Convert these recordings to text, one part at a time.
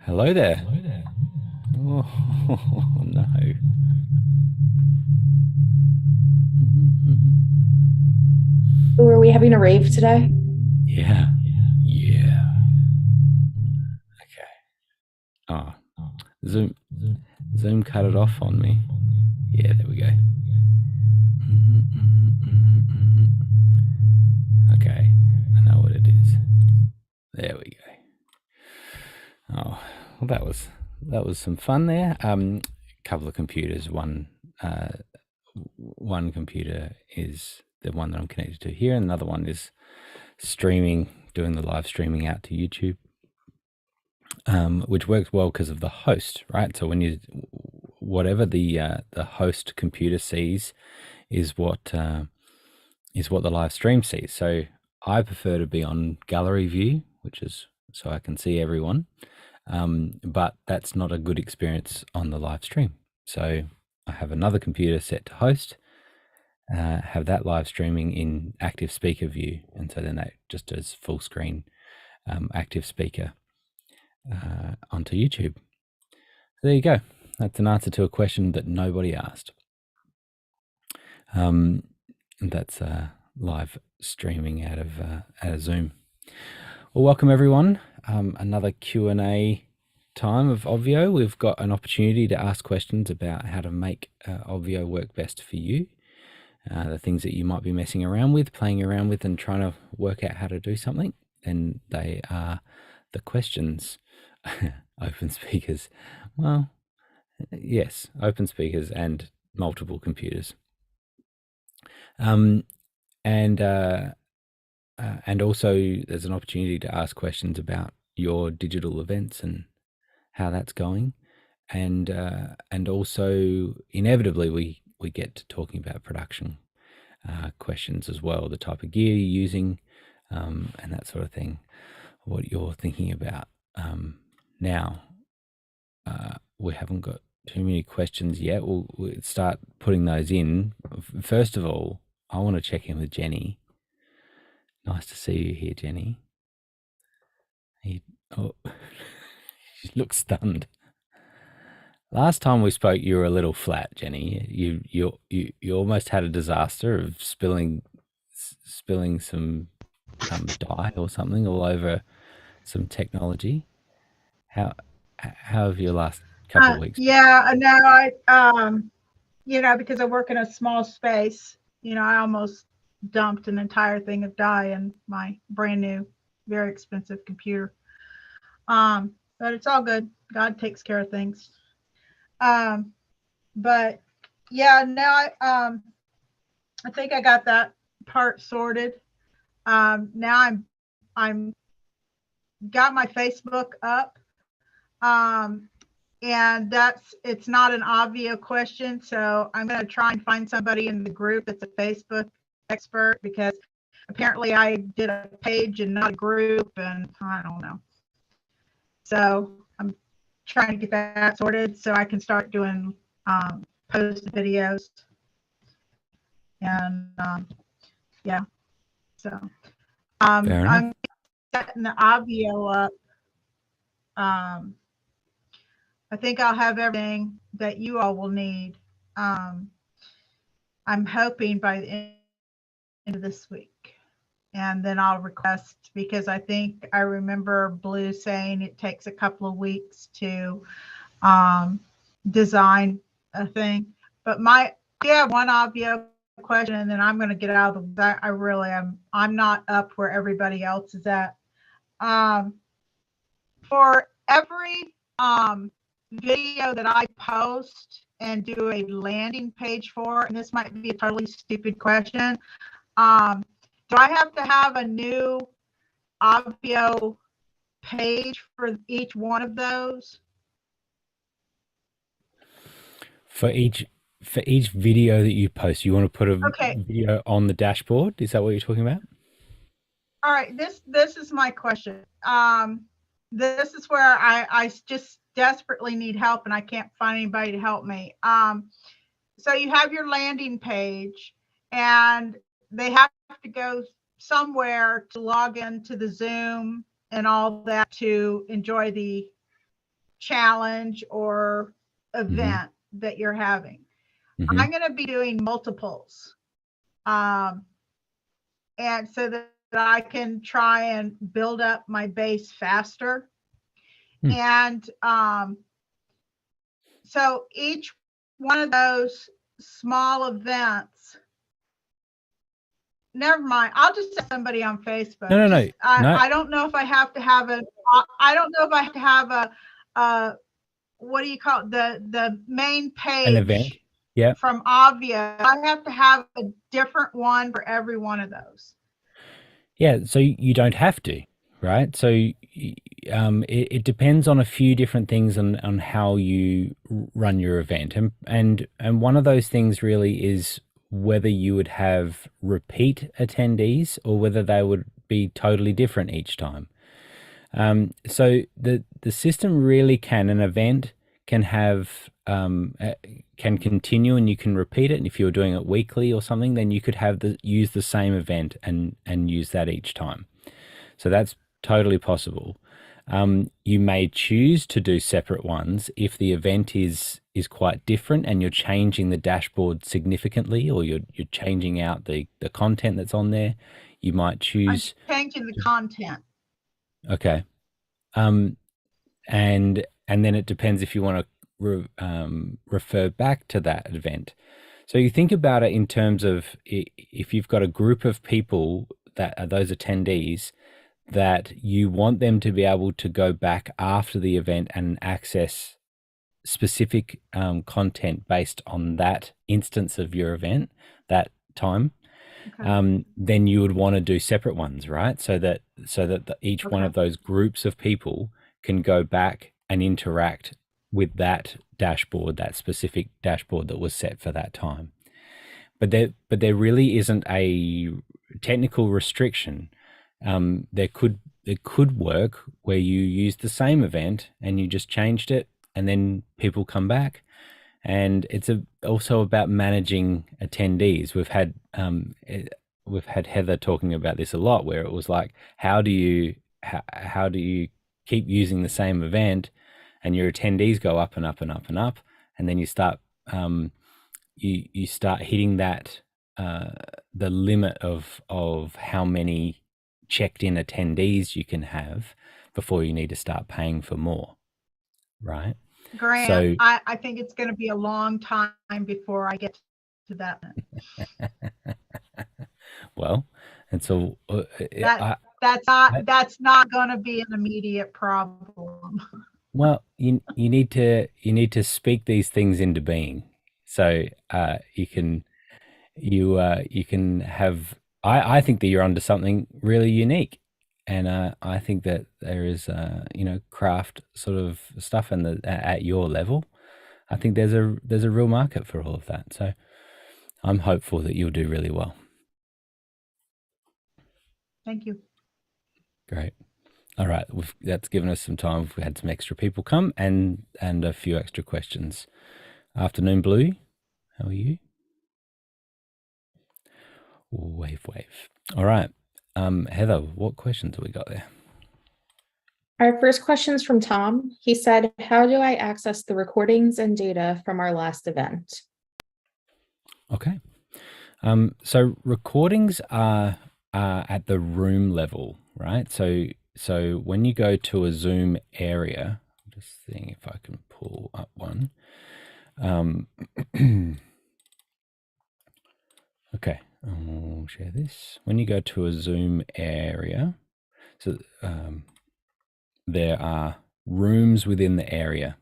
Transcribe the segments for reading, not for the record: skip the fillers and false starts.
Hello there. Oh, no. Were we having a rave today? Yeah. Yeah. Okay. Oh, Zoom. Zoom cut it off on me. Yeah, there we go. Okay. I know what it is. There we go. Oh, well, that was some fun there. Couple of computers. One computer is the one that I'm connected to here, and another one is streaming, doing the live streaming out to YouTube, which works well because of the host, right? So when you whatever the host computer sees is what the live stream sees. So I prefer to be on gallery view, which is so I can see everyone, but that's not a good experience on the live stream. So I have another computer set to host, have that live streaming in active speaker view, and so then that just does full screen active speaker onto YouTube. There you go. That's an answer to a question that nobody asked. And that's live streaming out of Zoom. Well, welcome everyone. Another Q&A time of Obvio. We've got an opportunity to ask questions about how to make Obvio work best for you. The things that you might be messing around with, playing around with, and trying to work out how to do something. Then they are the questions. Open speakers. Well, yes, open speakers and multiple computers. And also there's an opportunity to ask questions about your digital events and how that's going, and also inevitably we get to talking about production questions as well, the type of gear you're using, and that sort of thing, what you're thinking about. Now, we haven't got too many questions yet. We'll start putting those in. First of all, I want to check in with Jenny. Nice to see you here, Jenny. Oh, she looks stunned. Last time we spoke, you were a little flat, Jenny. You almost had a disaster of spilling some dye or something all over some technology. How how have your last couple of weeks been? Yeah, no, because I work in a small space, I almost dumped an entire thing of dye in my brand new, very expensive computer. But it's all good. God takes care of things. But yeah, now I think I got that part sorted. Now I'm got my Facebook up. And it's not an obvious question. So I'm going to try and find somebody in the group that's a Facebook expert, because apparently I did a page and not a group, and I don't know. So I'm trying to get that sorted so I can start doing post videos. And yeah, so I'm setting the audio up. I think I'll have everything that you all will need. I'm hoping by the end of this week. And then I'll request, because I think I remember Blue saying it takes a couple of weeks to design a thing. But one obvious question, and then I'm going to get out of that. I really am. I'm not up where everybody else is at. For every video that I post and do a landing page for, and this might be a totally stupid question, do I have to have a new Obvio page for each one of those? For each video that you post, you want to put a video on the dashboard? Is that what you're talking about? All right, this is my question. This is where I just desperately need help, and I can't find anybody to help me. So you have your landing page, and they have to go somewhere to log into the Zoom and all that to enjoy the challenge or event that you're having. I'm going to be doing multiples. And so that I can try and build up my base faster. And so each one of those small events, never mind, I'll just send somebody on Facebook. No. I don't know if I have to have a what do you call it? The main page. An event. Yeah. From Obvio. I have to have a different one for every one of those. Yeah, so you don't have to, right? So it depends on a few different things on how you run your event, and one of those things really is whether you would have repeat attendees or whether they would be totally different each time. So the system really can, an event can have can continue and you can repeat it. And if you're doing it weekly or something, then you could have use the same event and use that each time. So that's totally possible. You may choose to do separate ones if the event is quite different and you're changing the dashboard significantly, or you're changing out the content that's on there. You might choose. I'm changing the content. Okay. And then it depends if you want to refer back to that event. So you think about it in terms of if you've got a group of people that are those attendees that you want them to be able to go back after the event and access specific content based on that instance of your event, that time. Okay. Then you would want to do separate ones, right? So that each one of those groups of people can go back and interact with that dashboard, that specific dashboard that was set for that time. But there really isn't a technical restriction. There could work where you use the same event and you just changed it, and then people come back. And it's also about managing attendees. We've had Heather talking about this a lot, where it was like, how do you keep using the same event, and your attendees go up and up and up and up, and then you start you start hitting that the limit of how many checked in attendees you can have before you need to start paying for more, right? Grant, so, I think it's going to be a long time before I get to that. Well, and so that's not going to be an immediate problem. Well, you need to speak these things into being, so you can have. I think that you're onto something really unique, and I think that there is craft sort of stuff at your level. I think there's a real market for all of that. So I'm hopeful that you'll do really well. Thank you. Great. All right, that's given us some time. We've had some extra people come and a few extra questions. Afternoon, Blue. How are you? Wave. All right, Heather, what questions have we got there? Our first question is from Tom. He said, how do I access the recordings and data from our last event? Okay. So recordings are at the room level, right? So when you go to a Zoom area, I'm just seeing if I can pull up one. Okay, I'll share this. When you go to a Zoom area, so there are rooms within the area.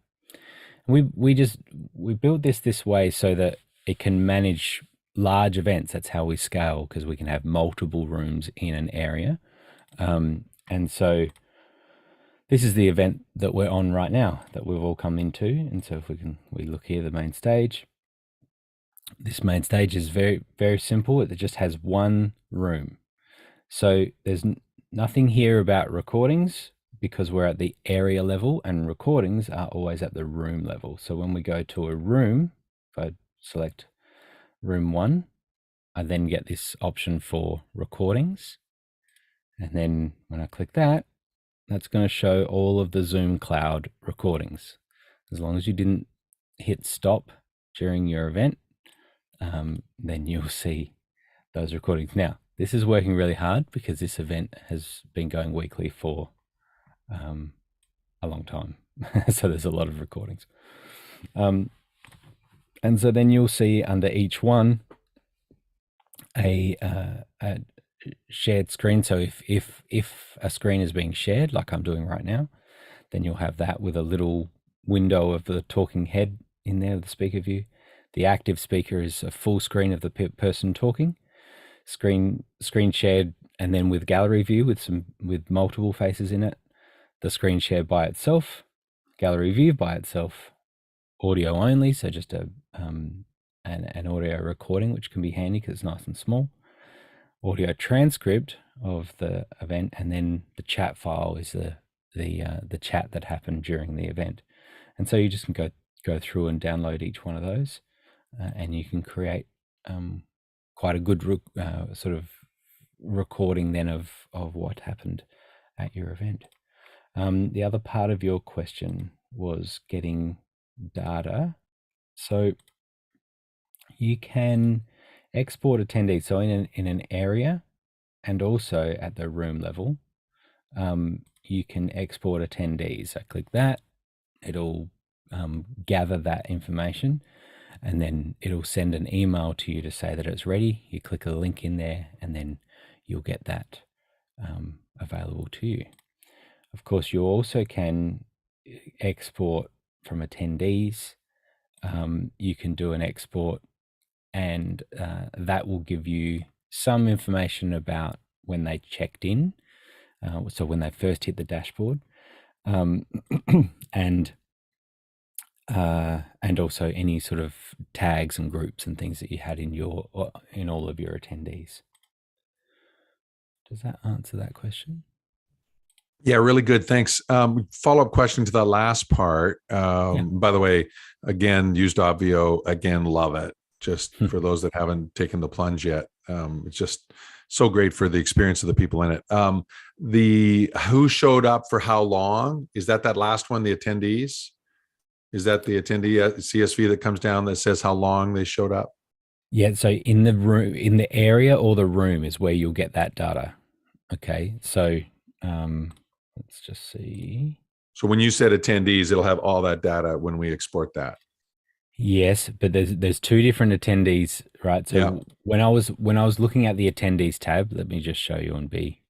We built this way so that it can manage large events. That's how we scale, because we can have multiple rooms in an area. And so this is the event that we're on right now that we've all come into. And so if we look here, the main stage. This main stage is very, very simple. It just has one room. So there's nothing here about recordings, because we're at the area level and recordings are always at the room level. So when we go to a room, if I select room 1, I then get this option for recordings. And then when I click that, that's going to show all of the Zoom Cloud recordings. As long as you didn't hit stop during your event, then you'll see those recordings. Now, this is working really hard because this event has been going weekly for a long time. So there's a lot of recordings. And so then you'll see under each one a shared screen. So if a screen is being shared, like I'm doing right now, then you'll have that with a little window of the talking head in there, the speaker view. The active speaker is a full screen of the person talking. Screen shared, and then with gallery view with multiple faces in it. The screen shared by itself, gallery view by itself, audio only, so just an audio recording, which can be handy because it's nice and small. Audio transcript of the event, and then the chat file is the chat that happened during the event. And so you just can go through and download each one of those, and you can create quite a good sort of recording then of what happened at your event. The other part of your question was getting data. So you can export attendees. So in an area and also at the room level, you can export attendees. I click that, it'll gather that information, and then it'll send an email to you to say that it's ready. You click a link in there, and then you'll get that available to you. Of course, you also can export from attendees. You can do an export, and that will give you some information about when they checked in, so when they first hit the dashboard, and also any sort of tags and groups and things that you had in all of your attendees. Does that answer that question? Yeah, really good. Thanks. Follow-up question to that last part. By the way, again, used Obvio, again, love it. Just for those that haven't taken the plunge yet. It's just so great for the experience of the people in it. The who showed up for how long, is that last one, the attendees? Is that the attendee CSV that comes down that says how long they showed up? Yeah, so in the room, in the area or the room is where you'll get that data. Okay, so let's just see. So when you said attendees, it'll have all that data when we export that. Yes, but there's two different attendees, right? So when I was looking at the attendees tab, let me just show you and be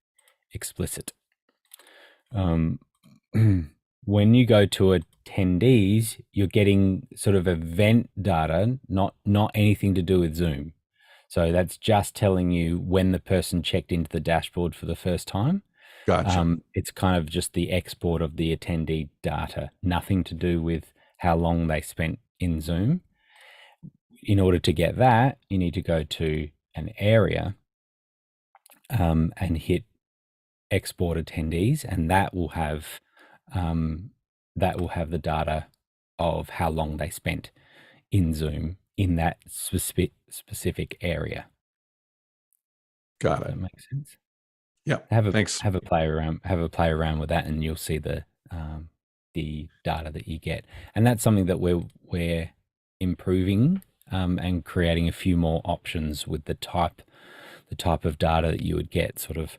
explicit. When you go to attendees, you're getting sort of event data, not anything to do with Zoom. So that's just telling you when the person checked into the dashboard for the first time. Gotcha. It's kind of just the export of the attendee data, nothing to do with how long they spent in Zoom. In order to get that, you need to go to an area and hit export attendees, and that will have the data of how long they spent in Zoom in that specific area. Got Does it. that make sense? Yeah. Thanks. Have a play around with that, and you'll see the data that you get. And that's something that we're improving and creating a few more options with the type of data that you would get. Sort of,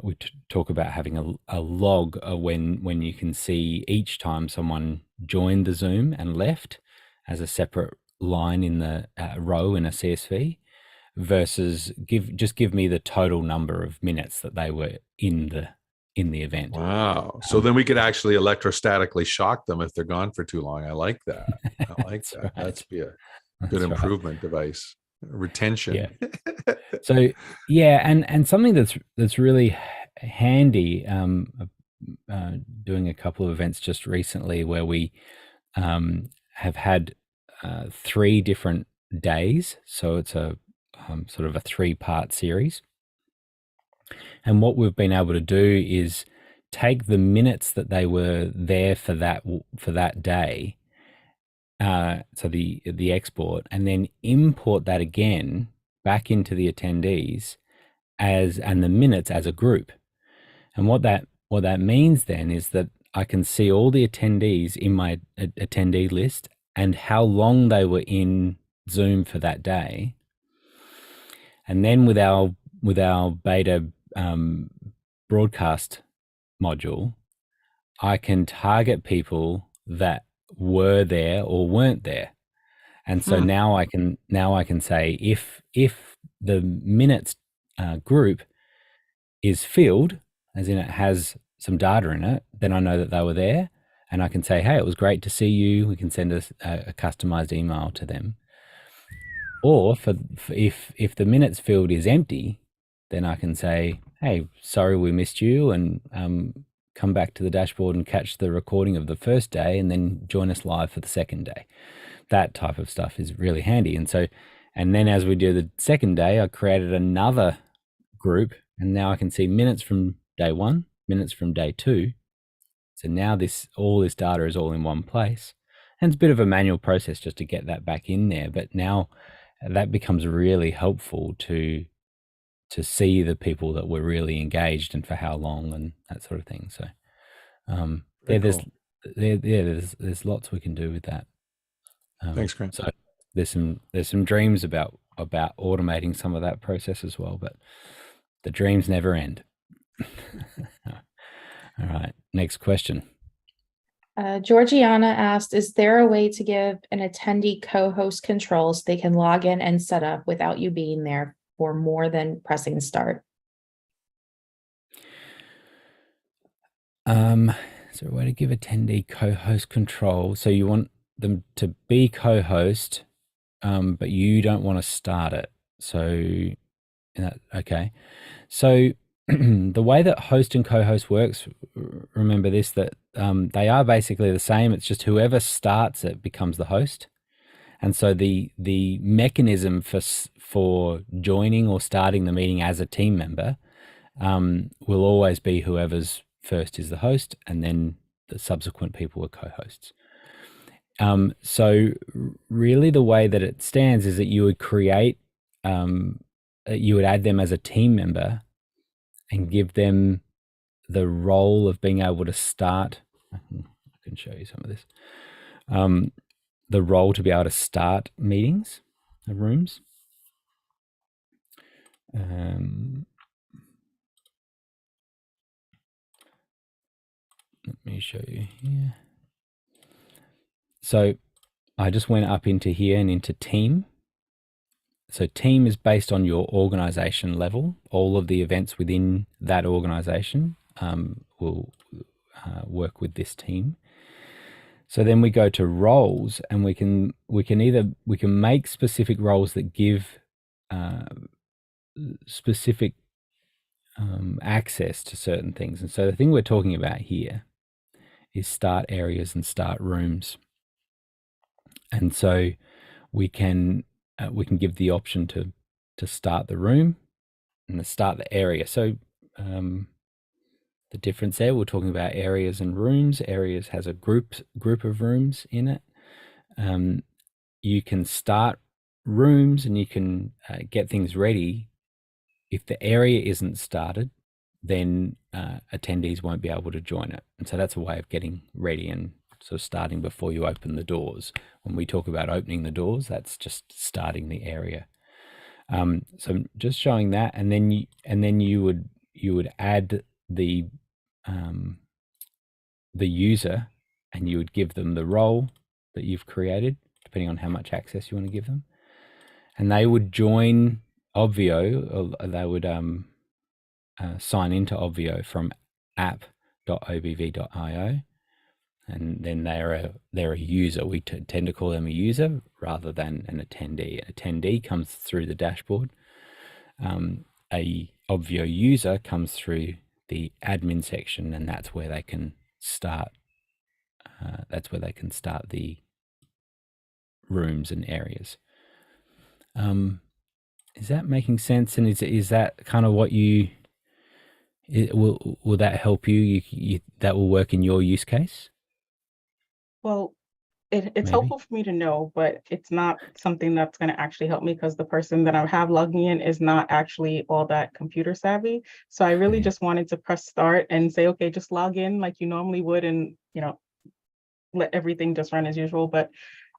we talk about having a log when you can see each time someone joined the Zoom and left as a separate line in the row in a CSV, versus give me the total number of minutes that they were in the event. Wow. So then we could actually electrostatically shock them if they're gone for too long. I like that. I like that. Right. That's be a good improvement device. Retention. Yeah. So yeah, and something that's really handy, doing a couple of events just recently where we have had 3 different days. So it's a sort of a 3-part series. And what we've been able to do is take the minutes that they were there for that day, so the export, and then import that again back into the attendees and the minutes as a group. And what that means then is that I can see all the attendees in my attendee list and how long they were in Zoom for that day. And then with our beta broadcast module, I can target people that were there or weren't there. And so now I can say if the minutes group is filled, as in it has some data in it, then I know that they were there, and I can say, hey, it was great to see you. We can send a customized email to them. Or if the minutes field is empty, then I can say, hey, sorry we missed you, and come back to the dashboard and catch the recording of the first day, and then join us live for the second day. That type of stuff is really handy. And then as we do the second day, I created another group, and now I can see minutes from day 1, minutes from day 2. So now all this data is all in one place. And it's a bit of a manual process just to get that back in there. But now that becomes really helpful to see the people that were really engaged and for how long and that sort of thing. So there's lots we can do with that. Thanks, Grant. So there's some dreams about automating some of that process as well, but the dreams never end. All right, next question. Georgiana asked, is there a way to give an attendee co-host controls they can log in and set up without you being there for more than pressing start? Is there a way to give attendee co-host control? So you want them to be co-host, but you don't want to start it. So, okay. So the way that host and co-host works, remember this, that they are basically the same. It's just whoever starts it becomes the host. And so the mechanism for joining or starting the meeting as a team member will always be whoever's first is the host, and then the subsequent people are co-hosts. So really the way that it stands is that you would create, you would add them as a team member and give them the role of being able to start. I can show you some of this. The role to be able to start meetings, rooms. Let me show you here. So I just went up into here and into team. So team is based on your organization level. All of the events within that organization will work with this team. So then we go to roles, and we can make specific roles that give specific access to certain things. And so the thing we're talking about here is start areas and start rooms. And so we can give the option to start the room and to start the area. So the difference there, we're talking about areas and rooms. Areas has a group of rooms in it. You can start rooms and you can get things ready. If the area isn't started, then attendees won't be able to join it. And so that's a way of getting ready and sort of starting before you open the doors. When we talk about opening the doors, that's just starting the area. So just showing that, and then you would add the user, and you would give them the role that you've created, depending on how much access you want to give them, and they would join Obvio. Or they would sign into Obvio from app.obv.io. And then they're a user. We tend to call them a user rather than an attendee. An attendee comes through the dashboard. A Obvio user comes through the admin section, and that's where they can start. That's where they can start the rooms and areas. Is that making sense? And is that kind of what you? Will that help you? That will work in your use case? Well, it's maybe? helpful for me to know, but it's not something that's going to actually help me because the person that I have logging in is not actually all that computer savvy. So I really Yeah. just wanted to press start and say, okay, just log in like you normally would, and let everything just run as usual. But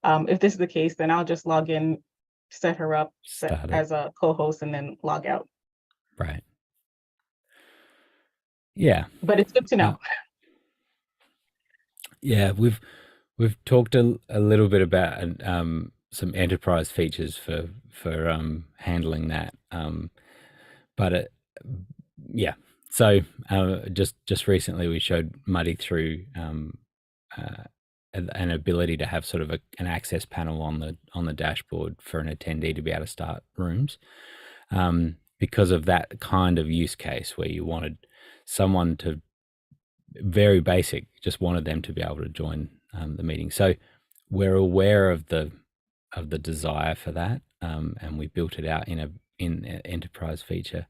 if this is the case, then I'll just log in, set her up Start it. as a co-host, and then log out. Right. Yeah. But it's good to know. Yeah, we've talked a little bit about some enterprise features for handling that. But yeah, so just recently we showed Muddy through uh, an ability to have sort of an access panel on the dashboard for an attendee to be able to start rooms, because of that kind of use case where you wanted someone to, very basic, just wanted them to be able to join the meeting. So we're aware of the desire for that, and we built it out in an enterprise feature,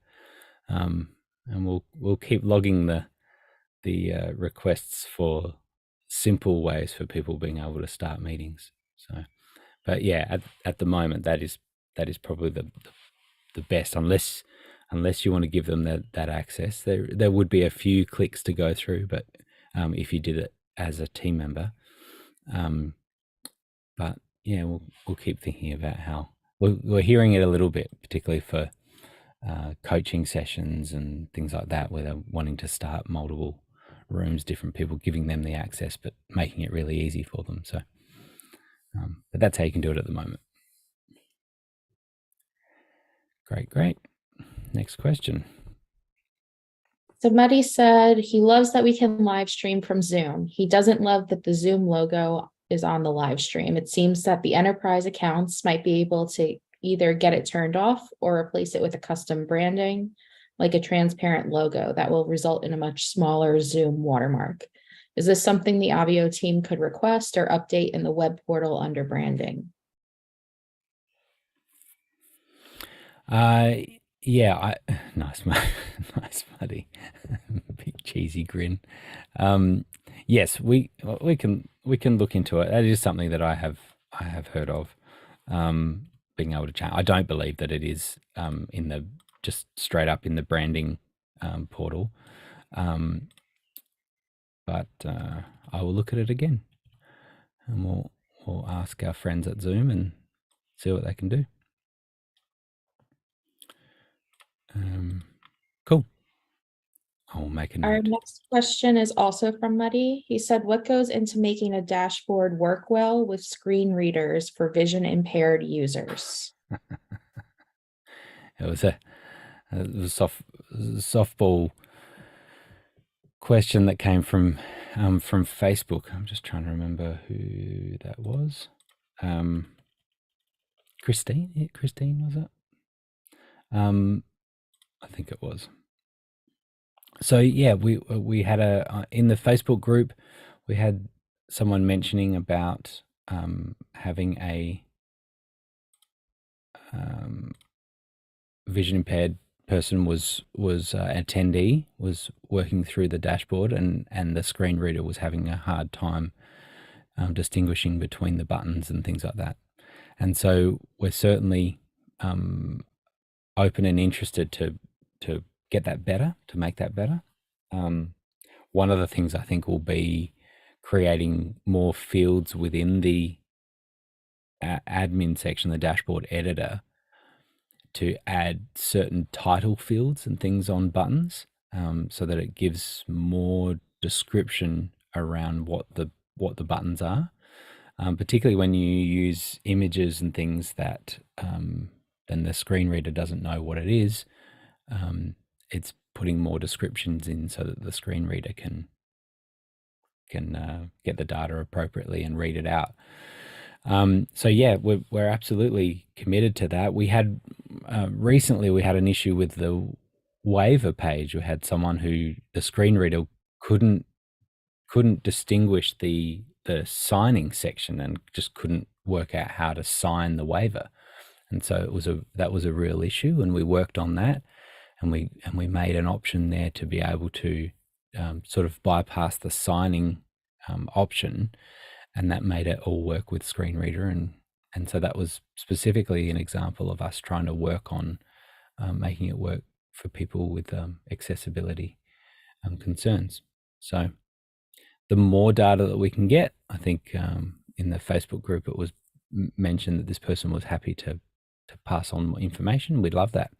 and we'll keep logging the requests for simple ways for people being able to start meetings. So, but yeah, at the moment that is probably the best, unless you want to give them that access. There would be a few clicks to go through, but if you did it as a team member, but yeah, we'll keep thinking about how we're hearing it a little bit, particularly for coaching sessions and things like that, where they're wanting to start multiple rooms, different people, giving them the access, but making it really easy for them. So, but that's how you can do it at the moment. Great. Next question. So Muddy said he loves that we can live stream from Zoom. He doesn't love that the Zoom logo is on the live stream. It seems that the enterprise accounts might be able to either get it turned off or replace it with a custom branding, like a transparent logo that will result in a much smaller Zoom watermark. Is this something the Obvio team could request or update in the web portal under branding? Yeah, nice, nice, Muddy. Big cheesy grin. Yes, we can look into it. That is something that I have heard of. Being able to change. I don't believe that it is in the just straight up in the branding portal, but I will look at it again, and we'll ask our friends at Zoom and see what they can do. Cool. I'll make a note. Our next question is also from Muddy. He said, what goes into making a dashboard work well with screen readers for vision impaired users? It was a softball question that came from Facebook. I'm just trying to remember who that was. Christine? Yeah, Christine, was it? I think it was. So yeah, we had in the Facebook group, we had someone mentioning about having a vision impaired person was attendee was working through the dashboard, and the screen reader was having a hard time distinguishing between the buttons and things like that. And so we're certainly open and interested to get that better, to make that better. One of the things I think will be creating more fields within the admin section, the dashboard editor, to add certain title fields and things on buttons, so that it gives more description around what the buttons are, particularly when you use images and things that then the screen reader doesn't know what it is. It's putting more descriptions in so that the screen reader can get the data appropriately and read it out. So yeah, we're absolutely committed to that. We had recently we had an issue with the waiver page. We had someone who the screen reader couldn't distinguish the signing section and just couldn't work out how to sign the waiver. And so that was a real issue, and we worked on that, and we made an option there to be able to sort of bypass the signing option and that made it all work with screen reader. And so that was specifically an example of us trying to work on making it work for people with accessibility concerns. So the more data that we can get, I think in the Facebook group it was mentioned that this person was happy to pass on more information. We'd love that.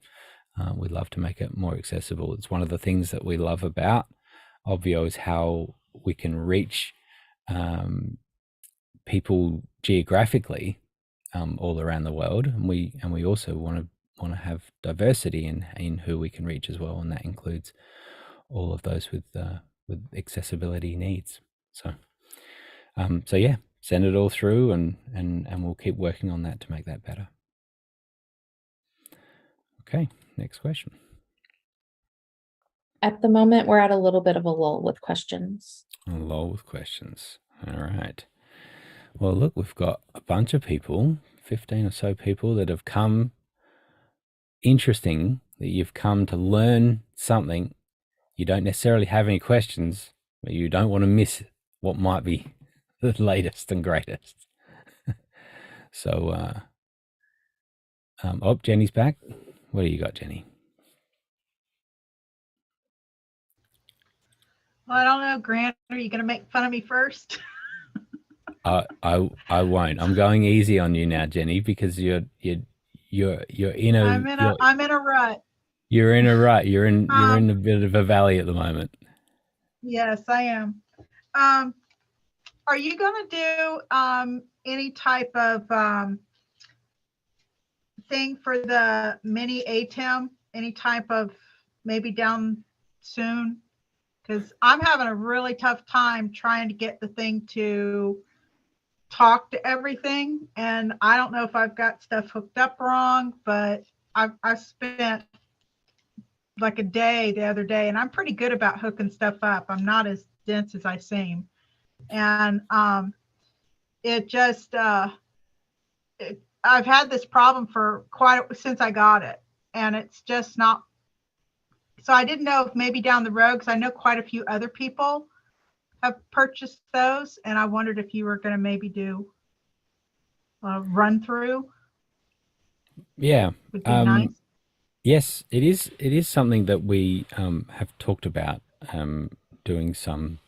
We'd love to make it more accessible. It's one of the things that we love about Obvio is how we can reach people geographically all around the world, and we also want to have diversity in who we can reach as well, and that includes all of those with accessibility needs. So yeah, send it all through, and we'll keep working on that to make that better. Okay, next question. At the moment, we're at a little bit of a lull with questions. A lull with questions. All right. Well, look, we've got a bunch of people, 15 or so people that have come. Interesting that you've come to learn something. You don't necessarily have any questions, but you don't want to miss what might be the latest and greatest. So, Jenny's back. What do you got, Jenny? Well, I don't know, Grant. Are you going to make fun of me first? I won't. I'm going easy on you now, Jenny, because you're in a I'm in a rut. You're in a rut. You're in a bit of a valley at the moment. Yes, I am. Are you going to do any type of thing for the mini ATEM? Any type of maybe down soon? Because I'm having a really tough time trying to get the thing to talk to everything, and I don't know if I've got stuff hooked up wrong, but I spent like a day the other day, and I'm pretty good about hooking stuff up. I'm not as dense as I seem, and it just I've had this problem for since I got it, and it's just not. So I didn't know if maybe down the road, because I know quite a few other people have purchased those, and I wondered if you were going to maybe do a run through. Yeah. Would be nice. Yes, it is. It is something that we have talked about doing some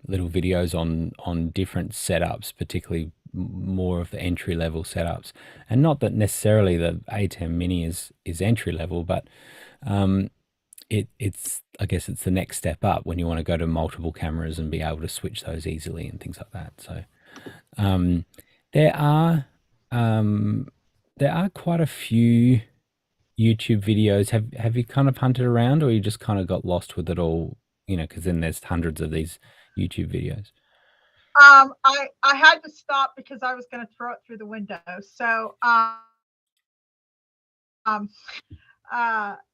little videos on different setups, particularly more of the entry level setups, and not that necessarily the ATEM Mini is entry level, but it's I guess it's the next step up when you want to go to multiple cameras and be able to switch those easily and things like that. So there are quite a few YouTube videos. Have you kind of hunted around, or you just kind of got lost with it all? Because then there's hundreds of these YouTube videos. I had to stop because I was going to throw it through the window. So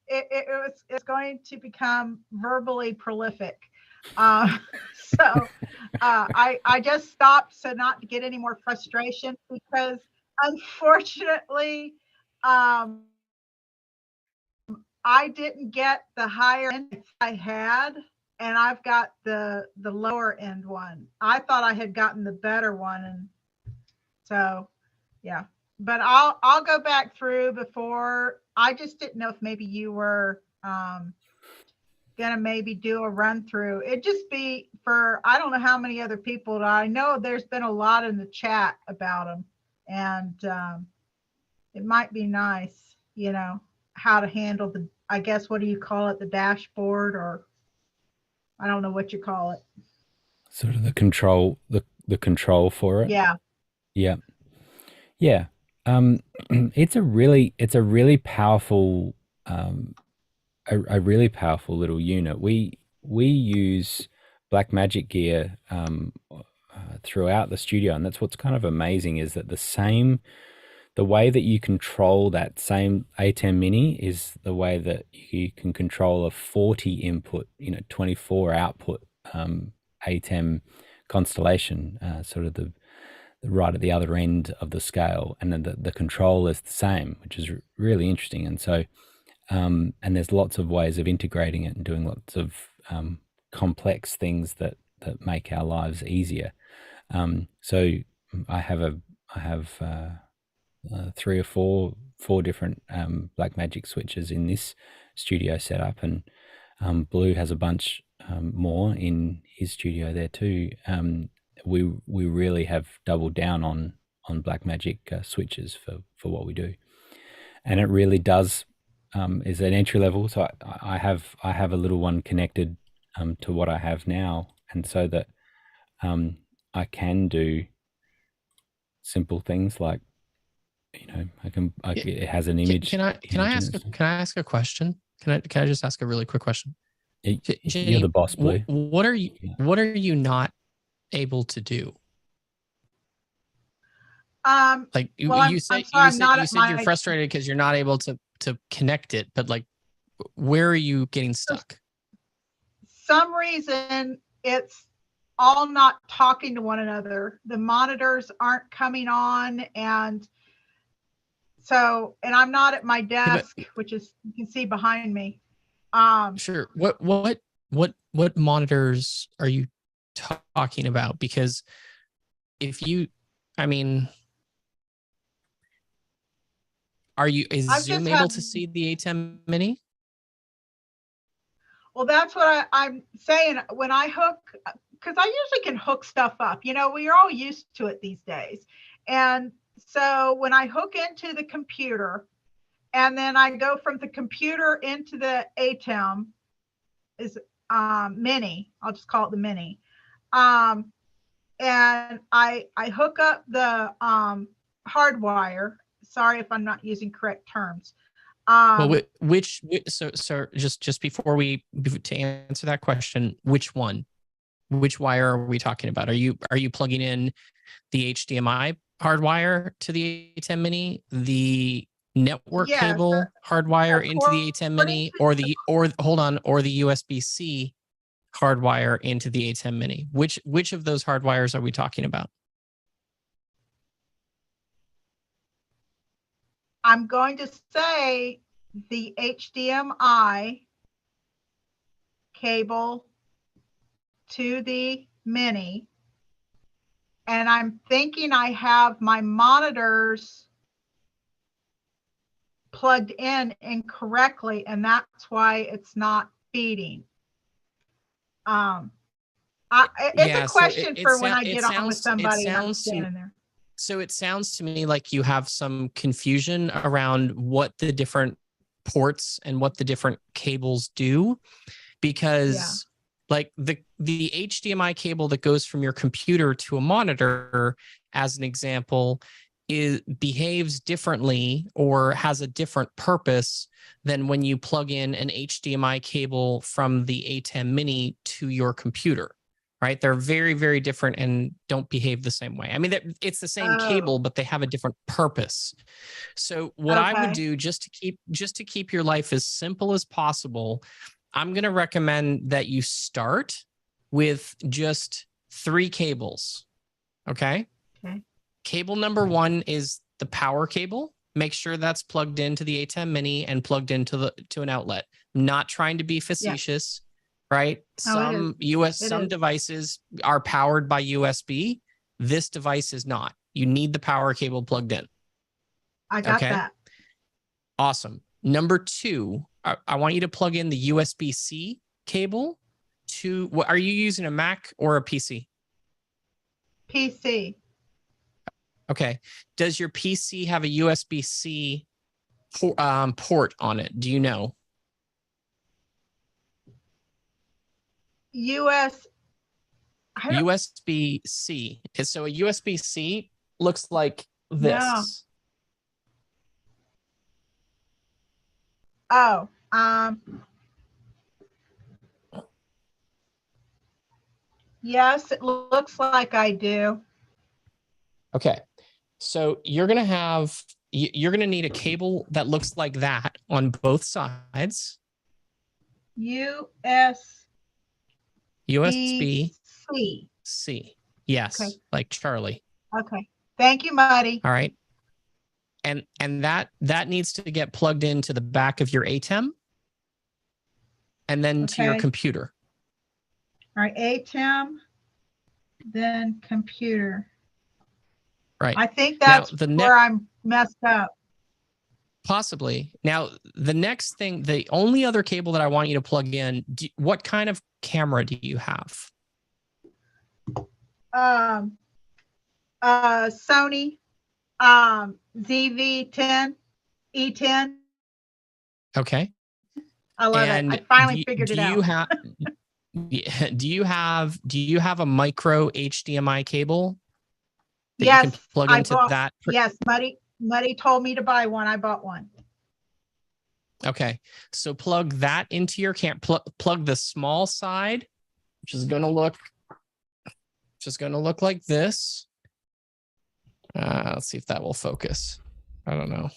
it's going to become verbally prolific. So I just stopped so not to get any more frustration, because unfortunately I didn't get the higher end I had, and I've got the lower end one. I thought I had gotten the better one, and so yeah. But I'll go back through before. I just didn't know if maybe you were gonna maybe do a run through. It'd just be for, I don't know how many other people. I know there's been a lot in the chat about them, and it might be nice, how to handle the, I guess, what do you call it, the dashboard, or I don't know what you call it. Sort of the control for it. Yeah. Yeah. Yeah. It's a really powerful a really powerful little unit. We use Blackmagic gear throughout the studio, and that's what's kind of amazing, is that the way that you control that same ATEM Mini is the way that you can control a 40 input, 24 output ATEM constellation, sort of the right at the other end of the scale, and then the control is the same, which is really interesting. And so and there's lots of ways of integrating it and doing lots of complex things that make our lives easier. So I have 3 or 4 different Blackmagic switches in this studio setup, and Blue has a bunch more in his studio there too. We really have doubled down on Blackmagic switches for what we do, and it really does is an entry level. So I have a little one connected to what I have now, and so that I can do simple things like, it has an image. Can I ask a question? Can I just ask a really quick question? Jenny, You're the boss, Blue. What are you not able to do? Like Well, you said I'm not at you're frustrated because you're not able to connect it, but like, where are you getting stuck? Some reason it's all not talking to one another. The monitors aren't coming on, and I'm not at my desk, which is, you can see behind me. Sure. What monitors are you talking about? Because if you, I mean, is Zoom able to see the A10 Mini? Well, that's what I'm saying. When I hook, because I usually can hook stuff up, we're all used to it these days. And so when I hook into the computer, and then I go from the computer into the ATEM is Mini, I'll just call it the Mini. And I hook up the hardwire. Sorry if I'm not using correct terms. Well, so just before to answer that question, which wire are we talking about? Are you plugging in the HDMI hardwire to the A10 Mini, the network cable hardwire into the A10 Mini, or the USB-C hardwire into the A10 Mini? Which of those hardwires are we talking about? I'm going to say the HDMI cable to the Mini, and I'm thinking I have my monitors plugged in incorrectly, and that's why it's not feeding. It's a question for when I get on with somebody and I'm standing there. So it sounds to me like you have some confusion around what the different ports and what the different cables do, because like the HDMI cable that goes from your computer to a monitor, as an example, behaves differently or has a different purpose than when you plug in an HDMI cable from the A10 Mini to your computer. Right? They're very, very different and don't behave the same way. I mean, it's the same cable, but they have a different purpose. So what I would do, just to keep your life as simple as possible, I'm going to recommend that you start with just 3 cables. Okay. Cable number 1 is the power cable. Make sure that's plugged into the A10 Mini and plugged into an outlet. I'm not trying to be facetious. Right? Some devices are powered by USB. This device is not. You need the power cable plugged in. I got that. Awesome. Number 2, I want you to plug in the USB-C cable to, are you using a Mac or a PC? PC. Okay. Does your PC have a USB-C port on it? Do you know? USB-C. So a USB-C looks like this. No. Yes, it looks like I do. Okay. So you're going to need a cable that looks like that on both sides. USB-C. Yes, okay. Like Charlie. Okay. Thank you, Muddy. All right. And that needs to get plugged into the back of your ATEM and then to your computer. All right, ATEM. then computer. Right. I think Now, that's where I'm messed up. Possibly. Now, the next thing, the only other cable that I want you to plug in, what kind of camera do you have? Sony ZV-10 E10. Okay. I love it. I finally figured it out. Do you have a micro HDMI cable that Yes, you can plug into that? Yes, Muddy told me to buy one. I bought one. Okay, so plug that into your plug the small side, which is going to look like this. Let's see if that will focus. I don't know.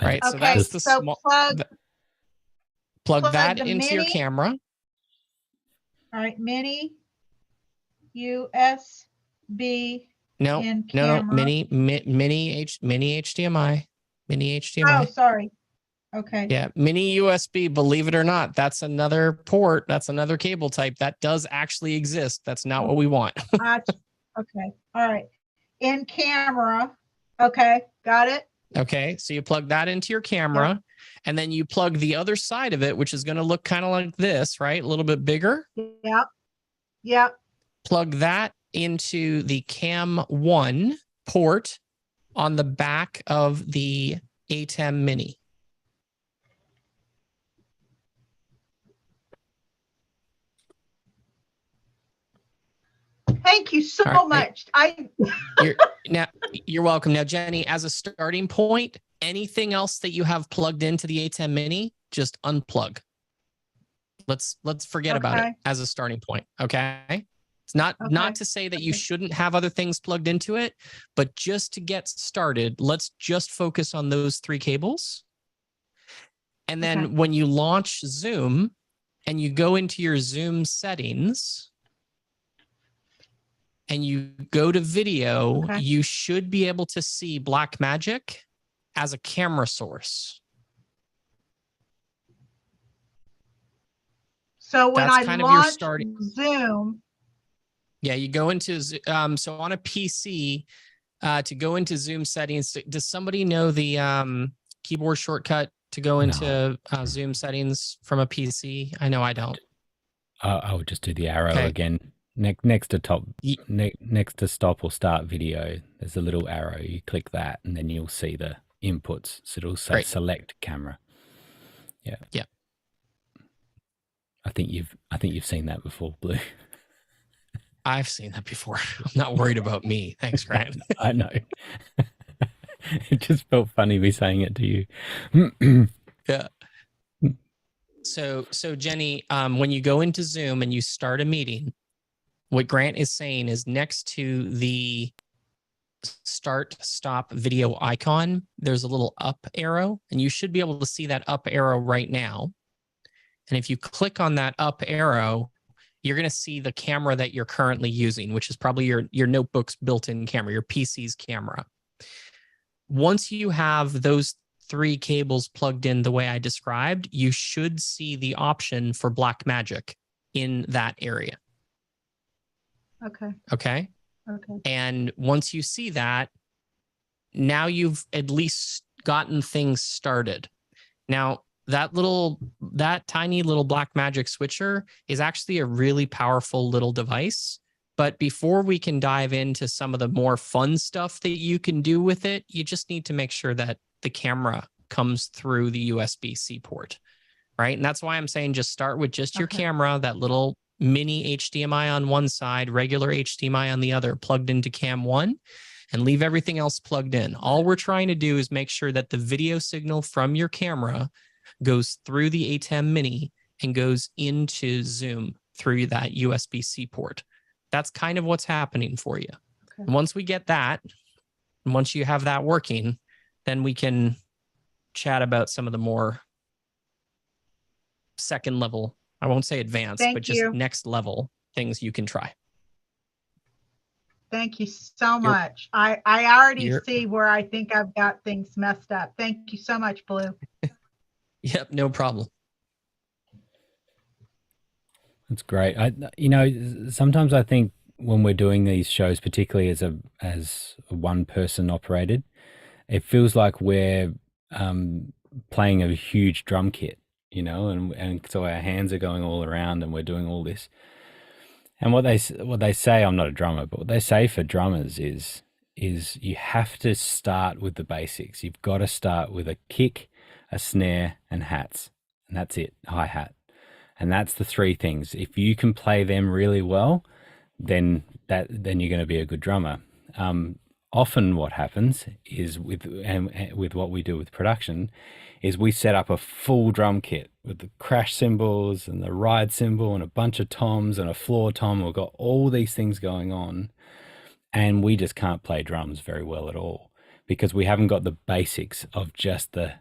Right, so that's the small. Plug that into your camera. All right, mini USB. No, mini HDMI. Oh, sorry. Okay. Yeah, mini USB, believe it or not, that's another port. That's another cable type that does actually exist. That's not what we want. Okay. All right. In camera. Okay. Got it. Okay. So you plug that into your camera, and then you plug the other side of it, which is going to look kind of like this, right? A little bit bigger. Yep. Yep. Plug that into the Cam 1 port on the back of the A10 Mini. Thank you so much. You're welcome. Now, Jenny, as a starting point, anything else that you have plugged into the A10 Mini, just unplug. Let's forget about it as a starting point. Okay. It's not to say that you shouldn't have other things plugged into it, but just to get started, let's just focus on those 3 cables. And then when you launch Zoom and you go into your Zoom settings, and you go to video, you should be able to see Blackmagic as a camera source. So when I launch Zoom. Yeah, you go into, so on a PC, to go into Zoom settings, does somebody know the keyboard shortcut to go into Zoom settings from a PC? I know I don't. I would just do the arrow again. Next to stop or start video, there's a little arrow. You click that, and then you'll see the inputs. So it'll say select camera. Yeah. Yeah. I think you've seen that before, Blue. I've seen that before. I'm not worried about me. Thanks, Grant. I know. It just felt funny me saying it to you. Yeah. So Jenny, when you go into Zoom and you start a meeting, what Grant is saying is next to the start stop video icon, there's a little up arrow, and you should be able to see that up arrow right now. And if you click on that up arrow, you're going to see the camera that you're currently using, which is probably your notebook's built-in camera, your PC's camera. Once you have those 3 cables plugged in the way I described, you should see the option for Blackmagic in that area. Okay. And once you see that, now you've at least gotten things started. Now, that tiny little Blackmagic switcher is actually a really powerful little device. But before we can dive into some of the more fun stuff that you can do with it, you just need to make sure that the camera comes through the USB-C port, right? And that's why I'm saying just start with just your camera, that little mini HDMI on one side, regular HDMI on the other, plugged into Cam 1, and leave everything else plugged in. All we're trying to do is make sure that the video signal from your camera goes through the A10 Mini and goes into Zoom through that USB-C port. That's kind of what's happening for you. And once we get that, and once you have that working, then we can chat about some of the more second level, I won't say advanced, but just next level things you can try. Thank you so much. I already see where I think I've got things messed up. Thank you so much, Blue. Yep, no problem. That's great. Sometimes I think we're doing these shows, particularly as a one person operated, it feels like we're playing a huge drum kit, you know, and so our hands are going all around and we're doing all this. And what they say, I'm not a drummer, but what they say for drummers is you have to start with the basics. You've got to start with a kick, a snare, and hats, and that's it, hi-hat. And that's the three things. If you can play them really well, then you're going to be a good drummer. Often what happens is with what we do with production is we set up a full drum kit with the crash cymbals and the ride cymbal and a bunch of toms and a floor tom. We've got all these things going on, and we just can't play drums very well at all because we haven't got the basics of just the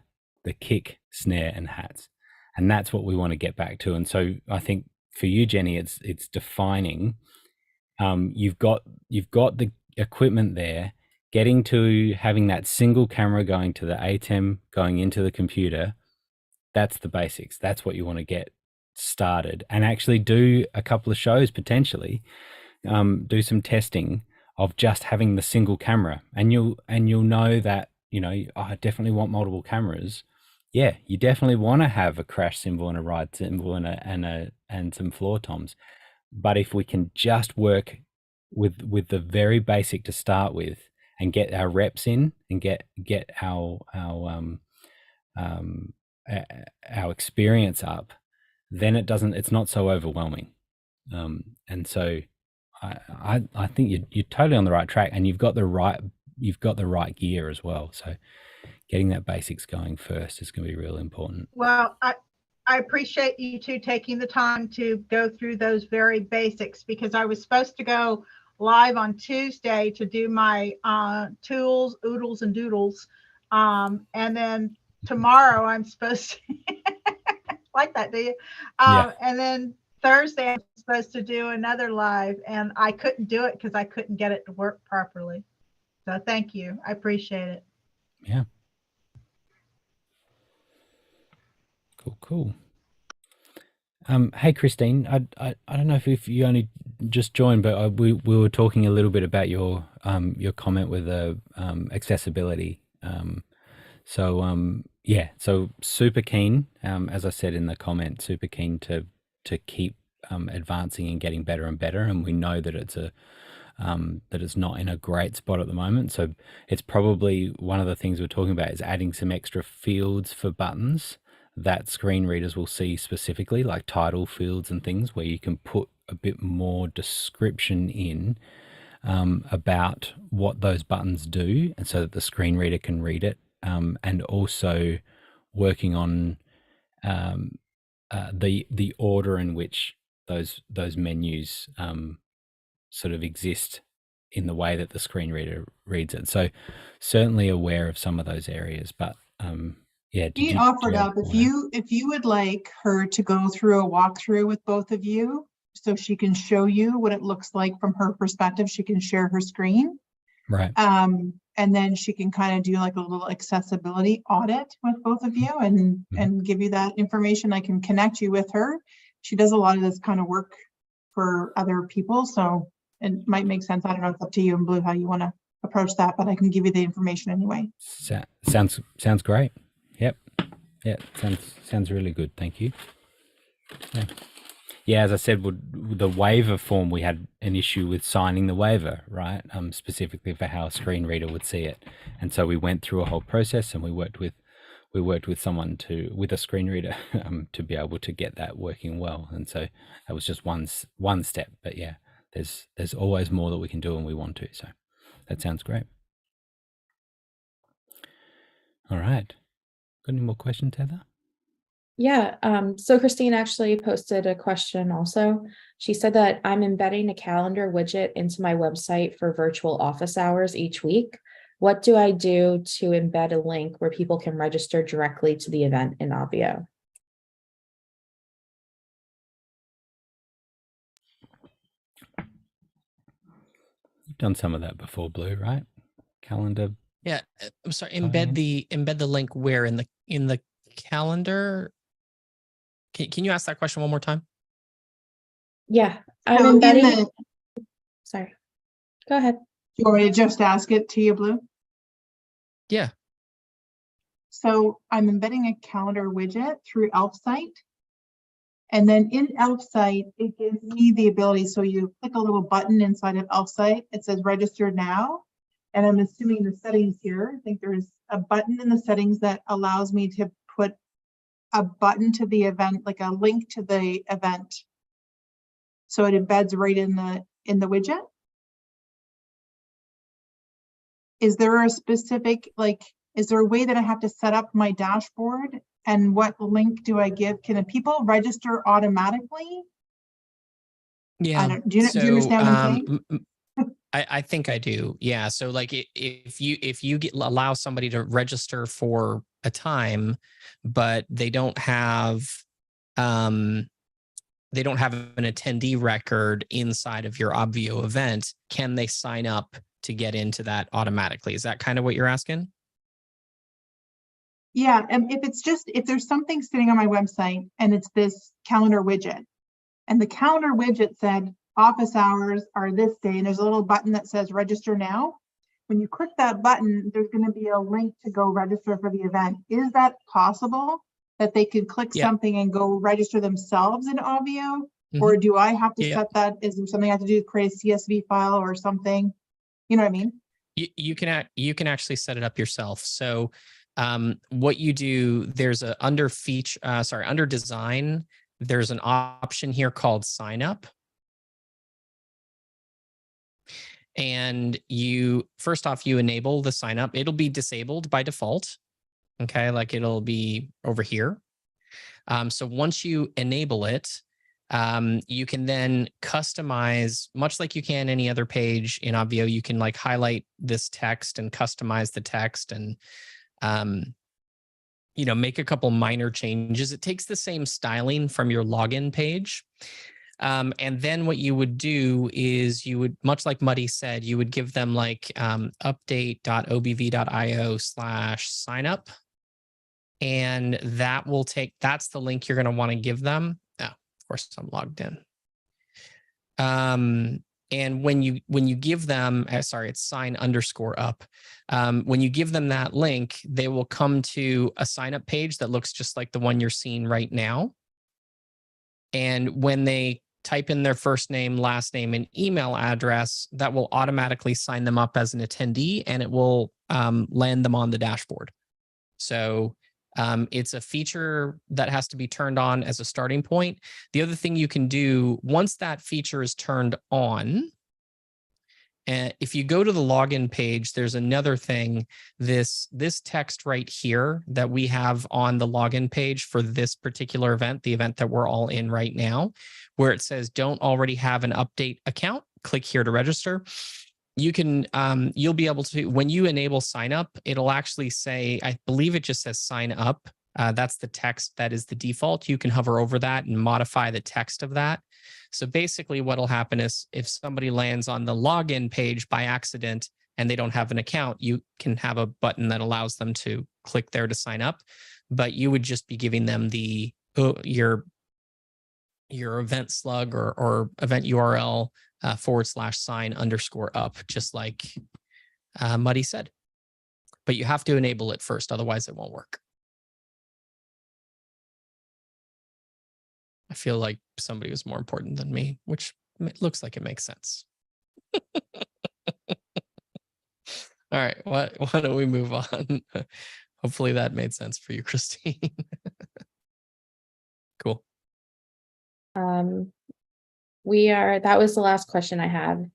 kick, snare, and hats. And that's what we want to get back to. And so I think for you, Jenny, it's defining. You've got the equipment there, getting to having that single camera going to the ATEM, going into the computer. That's the basics. That's what you want to get started, and actually do a couple of shows potentially, do some testing of just having the single camera, and you'll know that, you know, I definitely want multiple cameras. Yeah, you definitely want to have a crash cymbal and a ride cymbal and some floor toms. But if we can just work with the very basic to start with and get our reps in and get our experience up, then it's not so overwhelming. And so I think you're totally on the right track, and you've got the right gear as well. So getting that basics going first is going to be real important. Well, I appreciate you two taking the time to go through those very basics, because I was supposed to go live on Tuesday to do my tools, oodles, and doodles. And then tomorrow I'm supposed to like that, do you? Yeah. And then Thursday I'm supposed to do another live, and I couldn't do it because I couldn't get it to work properly. So thank you. I appreciate it. Yeah. Cool. Hey, Christine, I don't know if you only just joined, but we were talking a little bit about your comment with the accessibility. So super keen, as I said in the comment, super keen to keep advancing and getting better and better. And we know that it's not in a great spot at the moment. So it's probably one of the things we're talking about is adding some extra fields for buttons that screen readers will see specifically, like title fields and things, where you can put a bit more description in about what those buttons do, and so that the screen reader can read it. And also working on the order in which those menus sort of exist in the way that the screen reader reads it. So certainly aware of some of those areas, but yeah. She offered up if you would like her to go through a walkthrough with both of you, so she can show you what it looks like from her perspective. She can share her screen, right? And then she can kind of do like a little accessibility audit with both of you, and give you that information. I can connect you with her. She does a lot of this kind of work for other people, so it might make sense. I don't know, it's up to you and Blue how you want to approach that, but I can give you the information anyway. Sounds great. Yep. Yeah, sounds really good. Thank you. Yeah, as I said, the waiver form, we had an issue with signing the waiver, right? Specifically for how a screen reader would see it, and so we went through a whole process, and we worked with someone with a screen reader to be able to get that working well. And so that was just one step. But yeah, there's always more that we can do, and we want to. So that sounds great. All right. Got any more questions, Heather? Yeah, so Christine actually posted a question also. She said that I'm embedding a calendar widget into my website for virtual office hours each week. What do I do to embed a link where people can register directly to the event in Obvio? You've done some of that before, Blue, right? Calendar. Yeah, I'm sorry. Embed the link where in the calendar. Can you ask that question one more time? Yeah, I'm So embedding. Sorry. Go ahead. Do you want me to just ask it to you, Blue? Yeah. So I'm embedding a calendar widget through ElfSight. And then in ElfSight, it gives me the ability, so you click a little button inside of ElfSight, it says register now. And I'm assuming the settings here, I think there's a button in the settings that allows me to put a button to the event, like a link to the event. So it embeds right in the widget. Is there a specific, like, is there a way that I have to set up my dashboard? And what link do I give? Can people register automatically? Yeah. Do you understand what I'm saying? I think I do. Yeah. So like if you allow somebody to register for a time, but they don't have an attendee record inside of your Obvio event, can they sign up to get into that automatically? Is that kind of what you're asking? Yeah, and if there's something sitting on my website and it's this calendar widget, and the calendar widget said office hours are this day, and there's a little button that says register now. When you click that button, there's going to be a link to go register for the event. Is that possible that they could click something and go register themselves in Obvio? Or do I have to set that? Is there something I have to do to create a CSV file or something? You know what I mean? You can actually set it up yourself. So what you do, there's a under design, there's an option here called sign up. And first off, you enable the sign up. It'll be disabled by default. Okay, like it'll be over here. So once you enable it, you can then customize, much like you can any other page in Obvio. You can like highlight this text and customize the text and make a couple minor changes. It takes the same styling from your login page. And then what you would do is you would, much like Muddy said, you would give them like update.obv.io/signup. And that's the link you're going to want to give them. Oh, of course, I'm logged in. And when you give them, it's sign_up. When you give them that link, they will come to a sign up page that looks just like the one you're seeing right now. And when they type in their first name, last name, and email address, that will automatically sign them up as an attendee, and it will land them on the dashboard. So it's a feature that has to be turned on as a starting point. The other thing you can do once that feature is turned on, if you go to the login page, there's another thing, this text right here that we have on the login page for this particular event, the event that we're all in right now, where it says don't already have an update account, click here to register. You can, you'll be able to, when you enable sign up, it'll actually say, I believe it just says sign up. That's the text that is the default. You can hover over that and modify the text of that. So basically what'll happen is if somebody lands on the login page by accident and they don't have an account, you can have a button that allows them to click there to sign up, but you would just be giving them the your event slug or event URL /sign_up, just like Muddy said. But you have to enable it first, otherwise it won't work. I feel like somebody was more important than me, which looks like it makes sense. All right, why don't we move on? Hopefully that made sense for you, Christine. Cool. That was the last question I had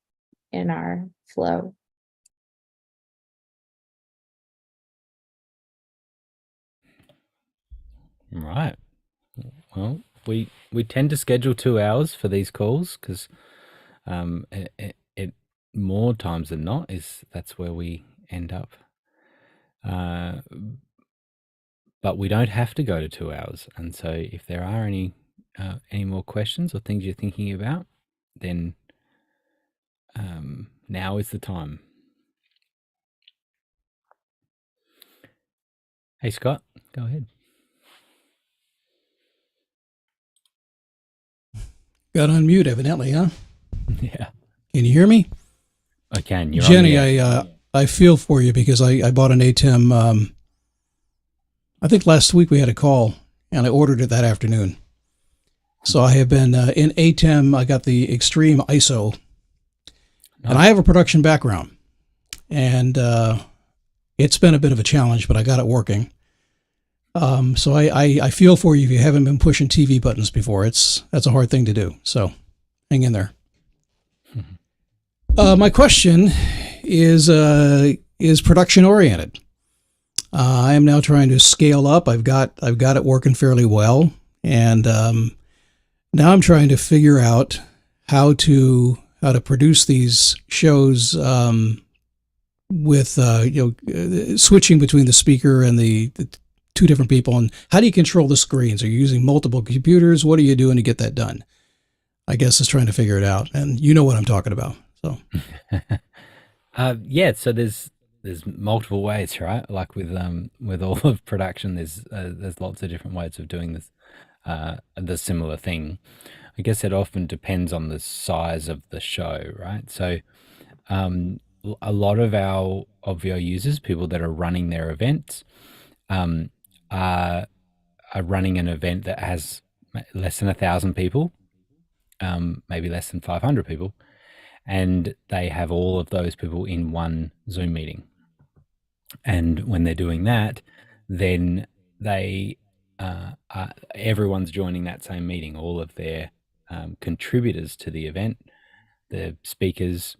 in our flow. Right. Well, we tend to schedule 2 hours for these calls because it more times than not that's where we end up. But we don't have to go to 2 hours, and so if there are any more questions or things you're thinking about, then now is the time. Hey, Scott, go ahead. Got on mute evidently, huh? Yeah. Can you hear me? I can. You're on the Jenny, air. I feel for you because I bought an ATEM. I think last week we had a call and I ordered it that afternoon. So I have been in ATEM. I got the Extreme ISO, and I have a production background, and it's been a bit of a challenge, but I got it working. So I feel for you if you haven't been pushing TV buttons before. That's a hard thing to do. So hang in there. My question is production oriented. I am now trying to scale up. I've got it working fairly well, and now I'm trying to figure out how to produce these shows with switching between the speaker and the two different people. And how do you control the screens? Are you using multiple computers? What are you doing to get that done? I guess is trying to figure it out. And you know what I'm talking about. So yeah, so there's multiple ways, right? Like with all of production, there's lots of different ways of doing this, the similar thing. I guess it often depends on the size of the show, right? So a lot of our Obvio users, people that are running their events, are running an event that has less than 1,000 people, maybe less than 500 people, and they have all of those people in one Zoom meeting. And when they're doing that, then they everyone's joining that same meeting. All of their contributors to the event, the speakers,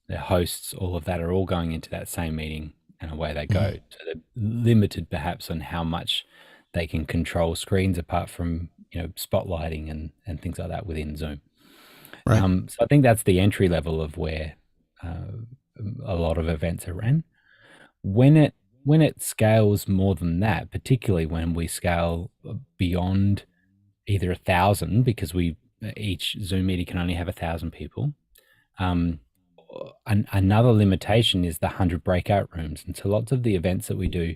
the hosts, all of that are all going into that same meeting, and away they go. Mhm. So they're limited perhaps on how much they can control screens, apart from spotlighting and things like that within Zoom. Right. So I think that's the entry level of where a lot of events are ran. When it scales more than that, particularly when we scale beyond either 1,000, because each Zoom meeting can only have 1,000 people. Another limitation is the 100 breakout rooms, and so lots of the events that we do,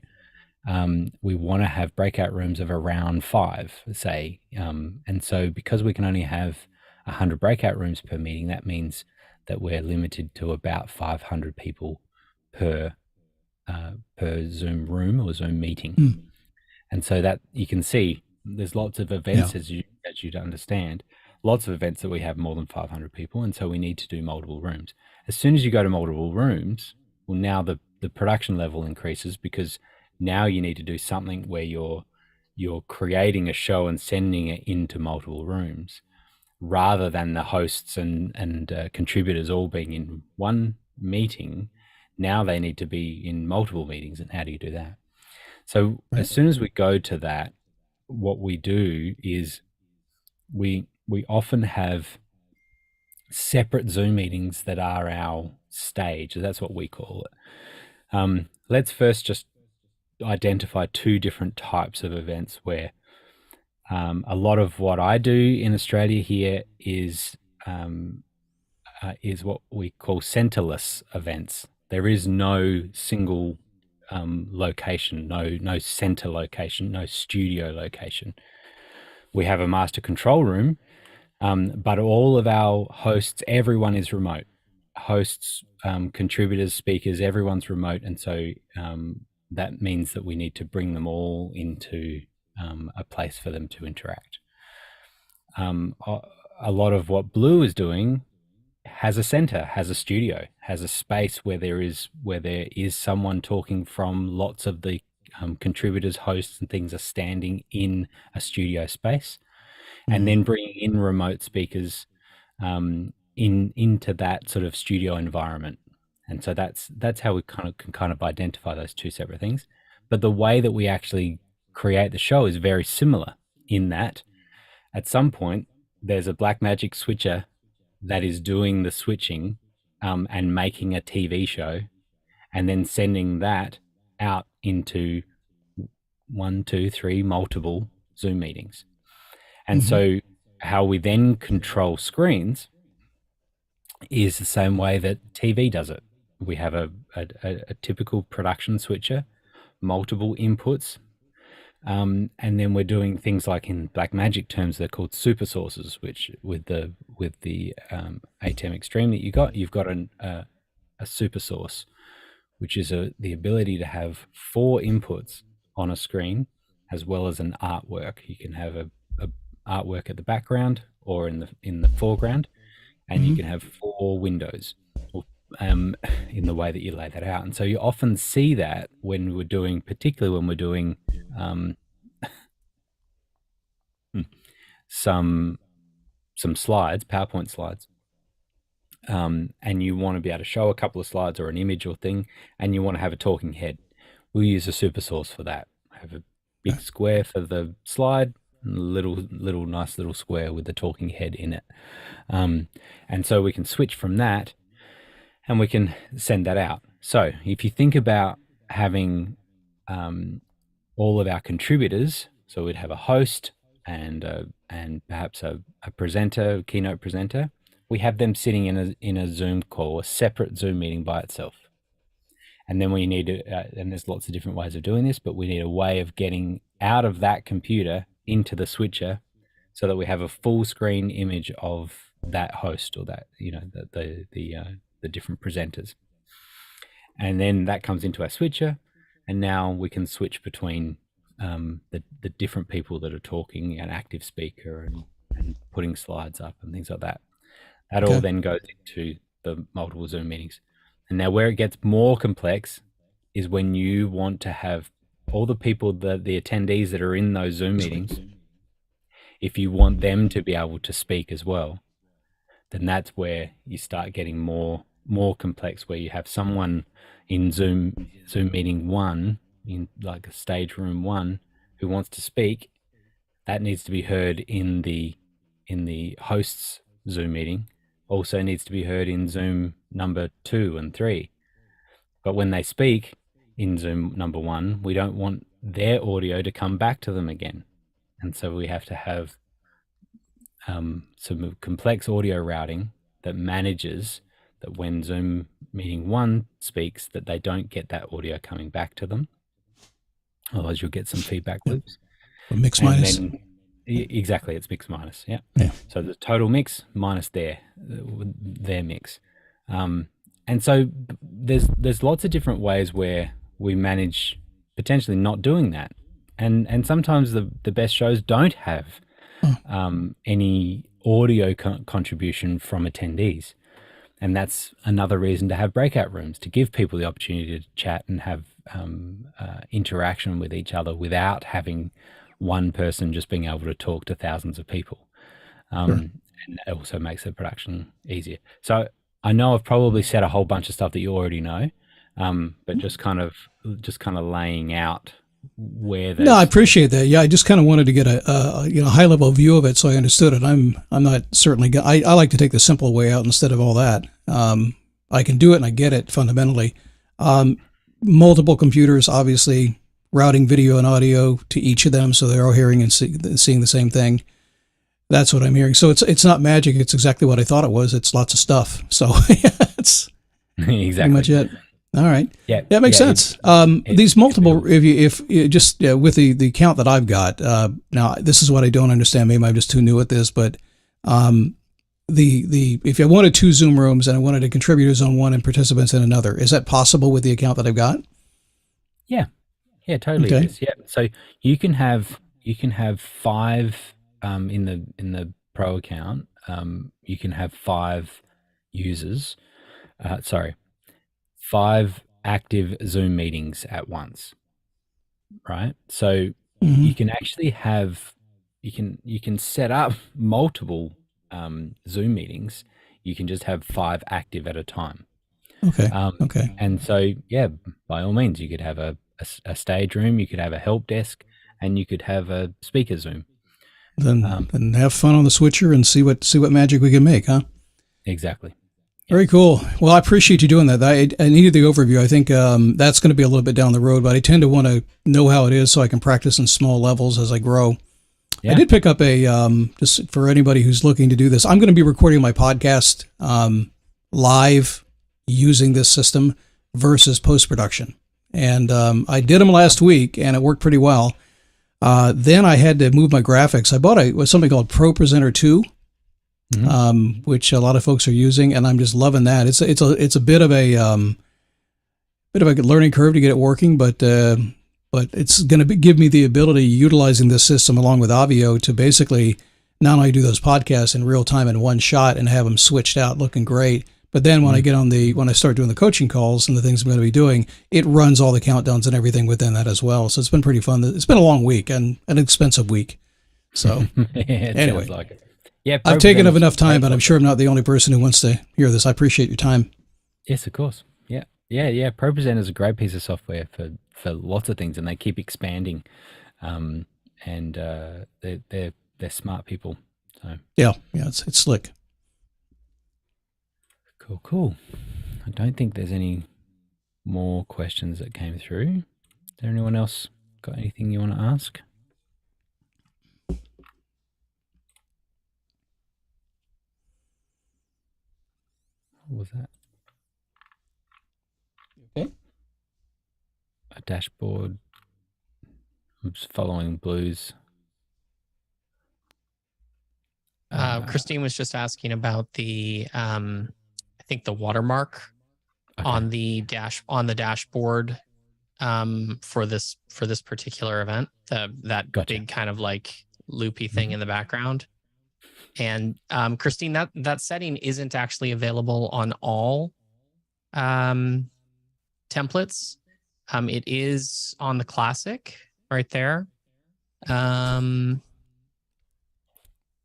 we want to have breakout rooms of around 5, say, and so because we can only have 100 breakout rooms per meeting, that means that we're limited to about 500 people per Zoom room or Zoom meeting. Mm. And so that you can see there's lots of events, as you'd understand, lots of events that we have more than 500 people, and so we need to do multiple rooms. As soon as you go to multiple rooms, well, now the production level increases, because now you need to do something where you're creating a show and sending it into multiple rooms, rather than the hosts and contributors all being in one meeting. Now they need to be in multiple meetings, and how do you do that? So Right. as soon as we go to that, what we do is we often have separate Zoom meetings that are our stage. That's what we call it. Let's first just identify 2 different types of events where a lot of what I do in Australia here is what we call centerless events. There is no single location, no center location, no studio location. We have a master control room, but all of our hosts, everyone is remote. Hosts, contributors, speakers, everyone's remote, and so that means that we need to bring them all into a place for them to interact. A lot of what Blue is doing has a center, has a studio, has a space where there is someone talking from lots of the contributors, hosts, and things are standing in a studio space, and then bringing in remote speakers into that sort of studio environment. And so that's how we can identify those 2 separate things. But the way that we actually create the show is very similar, in that at some point there's a Blackmagic switcher that is doing the switching and making a TV show, and then sending that out into 1, 2, 3 multiple Zoom meetings. And so how we then control screens is the same way that TV does it. We have a typical production switcher, multiple inputs, And then we're doing things like in black magic terms, they're called super sources, which with the ATEM Extreme that you've got a super source, which is the ability to have 4 inputs on a screen as well as an artwork. You can have a artwork at the background or in the foreground, and you can have 4 windows in the way that you lay that out. And so you often see that particularly when we're doing some slides, PowerPoint slides, and you want to be able to show a couple of slides or an image or thing, and you want to have a talking head. We'll use a super source for that. Have a big square for the slide, and a little nice little square with the talking head in it. And so we can switch from that, and we can send that out. So if you think about having all of our contributors, so we'd have a host and perhaps a presenter, keynote presenter. We have them sitting in a Zoom call, a separate Zoom meeting by itself. And then we need to, and there's lots of different ways of doing this, but we need a way of getting out of that computer into the switcher so that we have a full screen image of that host or that, the different presenters. And then that comes into our switcher, and now we can switch between the different people that are talking, an active speaker and putting slides up and things like that. That all then goes into the multiple Zoom meetings. And now where it gets more complex is when you want to have all the people, the attendees that are in those Zoom meetings, if you want them to be able to speak as well, then that's where you start getting more complex, where you have someone in Zoom meeting 1, in like a stage room 1, who wants to speak. That needs to be heard in the host's Zoom meeting. Also needs to be heard in Zoom number 2 and 3. But when they speak in Zoom number 1, we don't want their audio to come back to them again. And so we have to have some complex audio routing that manages that when Zoom meeting 1 speaks, that they don't get that audio coming back to them. Otherwise you'll get some feedback loops. Mix minus. Exactly, it's mix minus. Yeah. So the total mix minus their mix, and so there's lots of different ways where we manage potentially not doing that, and sometimes the best shows don't have any audio contribution from attendees, and that's another reason to have breakout rooms, to give people the opportunity to chat and have interaction with each other without having one person just being able to talk to thousands of people. And it also makes the production easier. So I know I've probably said a whole bunch of stuff that you already know, but just kind of laying out where the... No, I appreciate that. Yeah, I just kind of wanted to get a high level view of it, so I understood it. I'm not certainly. I like to take the simple way out instead of all that. I can do it, and I get it fundamentally. Multiple computers, obviously, routing video and audio to each of them, so they're all hearing and seeing the same thing. That's what I'm hearing. So it's not magic. It's exactly what I thought it was. It's lots of stuff. So it's exactly pretty much it. All right. Yeah, that makes sense. These multiple, if with the count that I've got now, this is what I don't understand. Maybe I'm just too new at this, but if I wanted 2 Zoom rooms and I wanted a contributors on one and participants in another, is that possible with the account that I've got? Yeah, totally. Okay. Is. Yeah. So you can have 5 in the pro account. You can have 5 users. 5 active Zoom meetings at once. Right. So you can actually have you can set up multiple Zoom meetings. You can just have 5 active at a time. Okay. And so by all means, you could have a stage room, you could have a help desk, and you could have a speaker Zoom. Then have fun on the switcher and see what magic we can make, huh? Exactly. Very cool. Well, I appreciate you doing that. I needed the overview. I think that's going to be a little bit down the road, but I tend to want to know how it is so I can practice in small levels as I grow. Yeah. I did pick up just for anybody who's looking to do this, I'm going to be recording my podcast live using this system versus post-production. And I did them last week, and it worked pretty well. Then I had to move my graphics. I bought something called Pro Presenter 2, which a lot of folks are using, and I'm just loving that. It's a bit of a learning curve to get it working, but it's going to give me the ability, utilizing this system along with Obvio, to basically not only do those podcasts in real time in one shot and have them switched out looking great, but then when I start doing the coaching calls and the things I'm going to be doing, it runs all the countdowns and everything within that as well. So it's been pretty fun. It's been a long week and an expensive week. So anyway, like it. Yeah, I've taken up enough time, but I'm sure I'm not the only person who wants to hear this. I appreciate your time. Yes, of course. Yeah. ProPresenter is a great piece of software for lots of things, and they keep expanding. And they're smart people. So yeah, it's slick. Cool. I don't think there's any more questions that came through. Is there anyone else got anything you want to ask? What was that? Okay. A dashboard. I'm just following Blues. Christine was just asking about the, I think the watermark on the dashboard for this particular event. That big kind of like loopy thing in the background. And Christine, that setting isn't actually available on all templates. It is on the classic right there.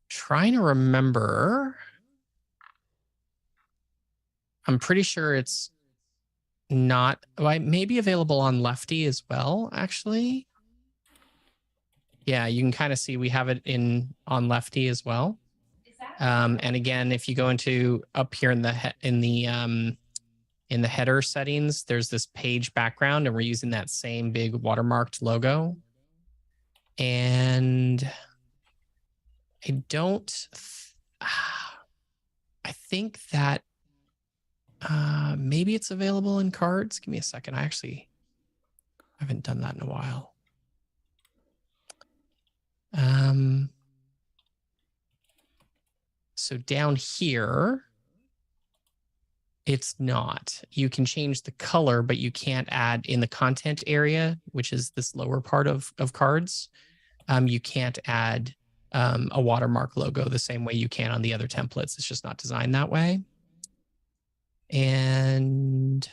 Trying to remember. I'm pretty sure it's not. Well, it may be available on Lefty as well, actually. Yeah, you can kind of see we have it on Lefty as well. And again, if you go into up here in the header settings, there's this page background, and we're using that same big watermarked logo. And I don't. I think that maybe it's available in cards. Give me a second. I actually haven't done that in a while. So down here, it's not. You can change the color, but you can't add in the content area, which is this lower part of cards. You can't add a watermark logo the same way you can on the other templates. It's just not designed that way. And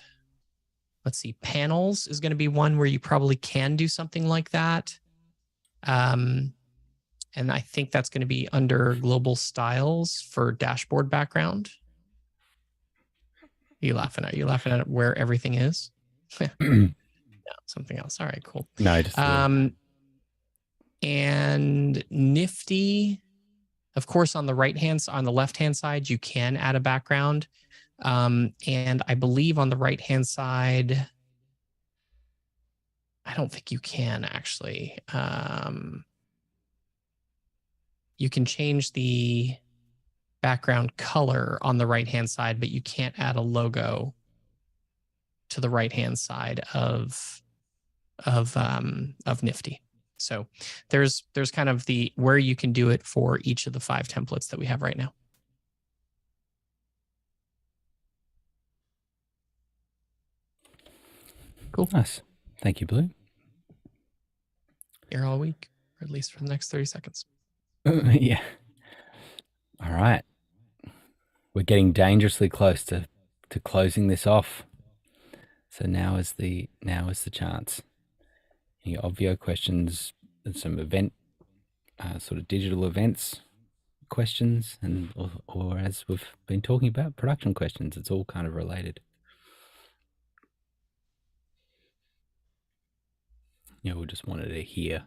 let's see, panels is going to be one where you probably can do something like that. And I think that's going to be under global styles for dashboard background. Are you laughing at where everything is? No, something else. All right, cool. No, just and Nifty, of course, on the left-hand side, you can add a background. And I believe on the right-hand side, I don't think you can actually. You can change the background color on the right-hand side, but you can't add a logo to the right-hand side of Nifty. So there's kind of where you can do it for each of the 5 templates that we have right now. Cool. Nice. Thank you, Blue. Here all week, or at least for the next 30 seconds. Yeah. All right. We're getting dangerously close to closing this off. So now is the chance. Any Obvio questions and some event, sort of digital events questions, and or as we've been talking about, production questions. It's all kind of related. We just wanted to hear.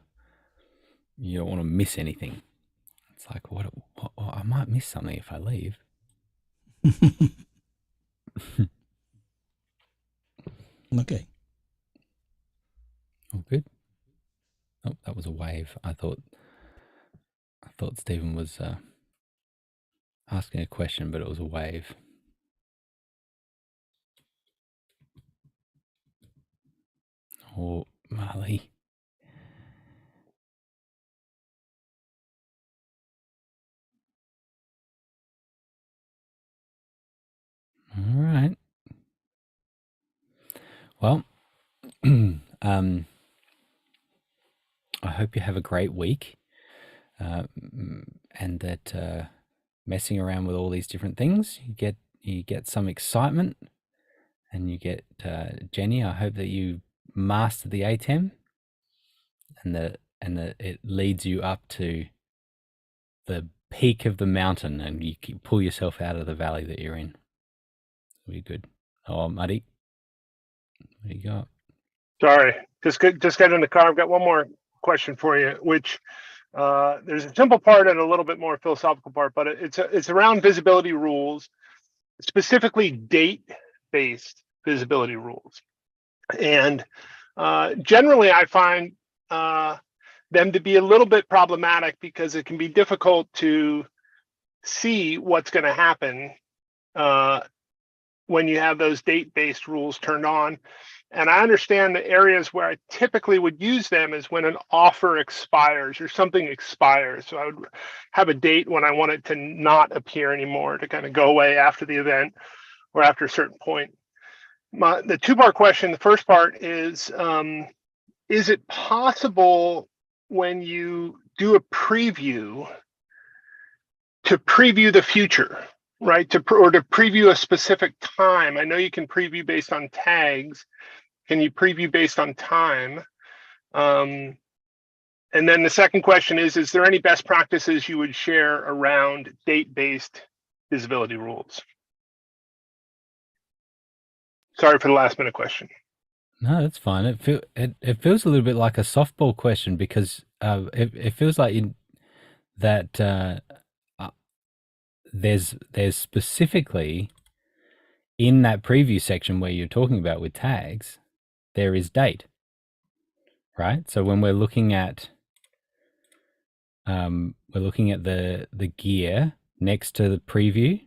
You don't want to miss anything. It's like, what I might miss something if I leave. Okay. All good. Oh, that was a wave. I thought Stephen was asking a question, but it was a wave. Oh, Marley. Well, I hope you have a great week, and that messing around with all these different things, you get some excitement, and you get Jenny. I hope that you master the ATEM, and that it leads you up to the peak of the mountain, and you can pull yourself out of the valley that you're in. It'll be good. Oh, Muddy, what do you got? Sorry, just got in the car. I've got one more question for you, which there's a simple part and a little bit more philosophical part, but it's around visibility rules, specifically date-based visibility rules. And generally, I find them to be a little bit problematic because it can be difficult to see what's going to happen when you have those date-based rules turned on. And I understand the areas where I typically would use them is when an offer expires or something expires. So I would have a date when I want it to not appear anymore, to kind of go away after the event or after a certain point. The two-part question, the first part is it possible when you do a preview to preview the future, right? Or to preview a specific time? I know you can preview based on tags. Can you preview based on time? And then the second question is there any best practices you would share around date-based visibility rules? Sorry for the last minute question. No, that's fine. It feels a little bit like a softball question because it feels like there's specifically in that preview section where you're talking about with tags, there is date, right? So when we're looking at the gear next to the preview,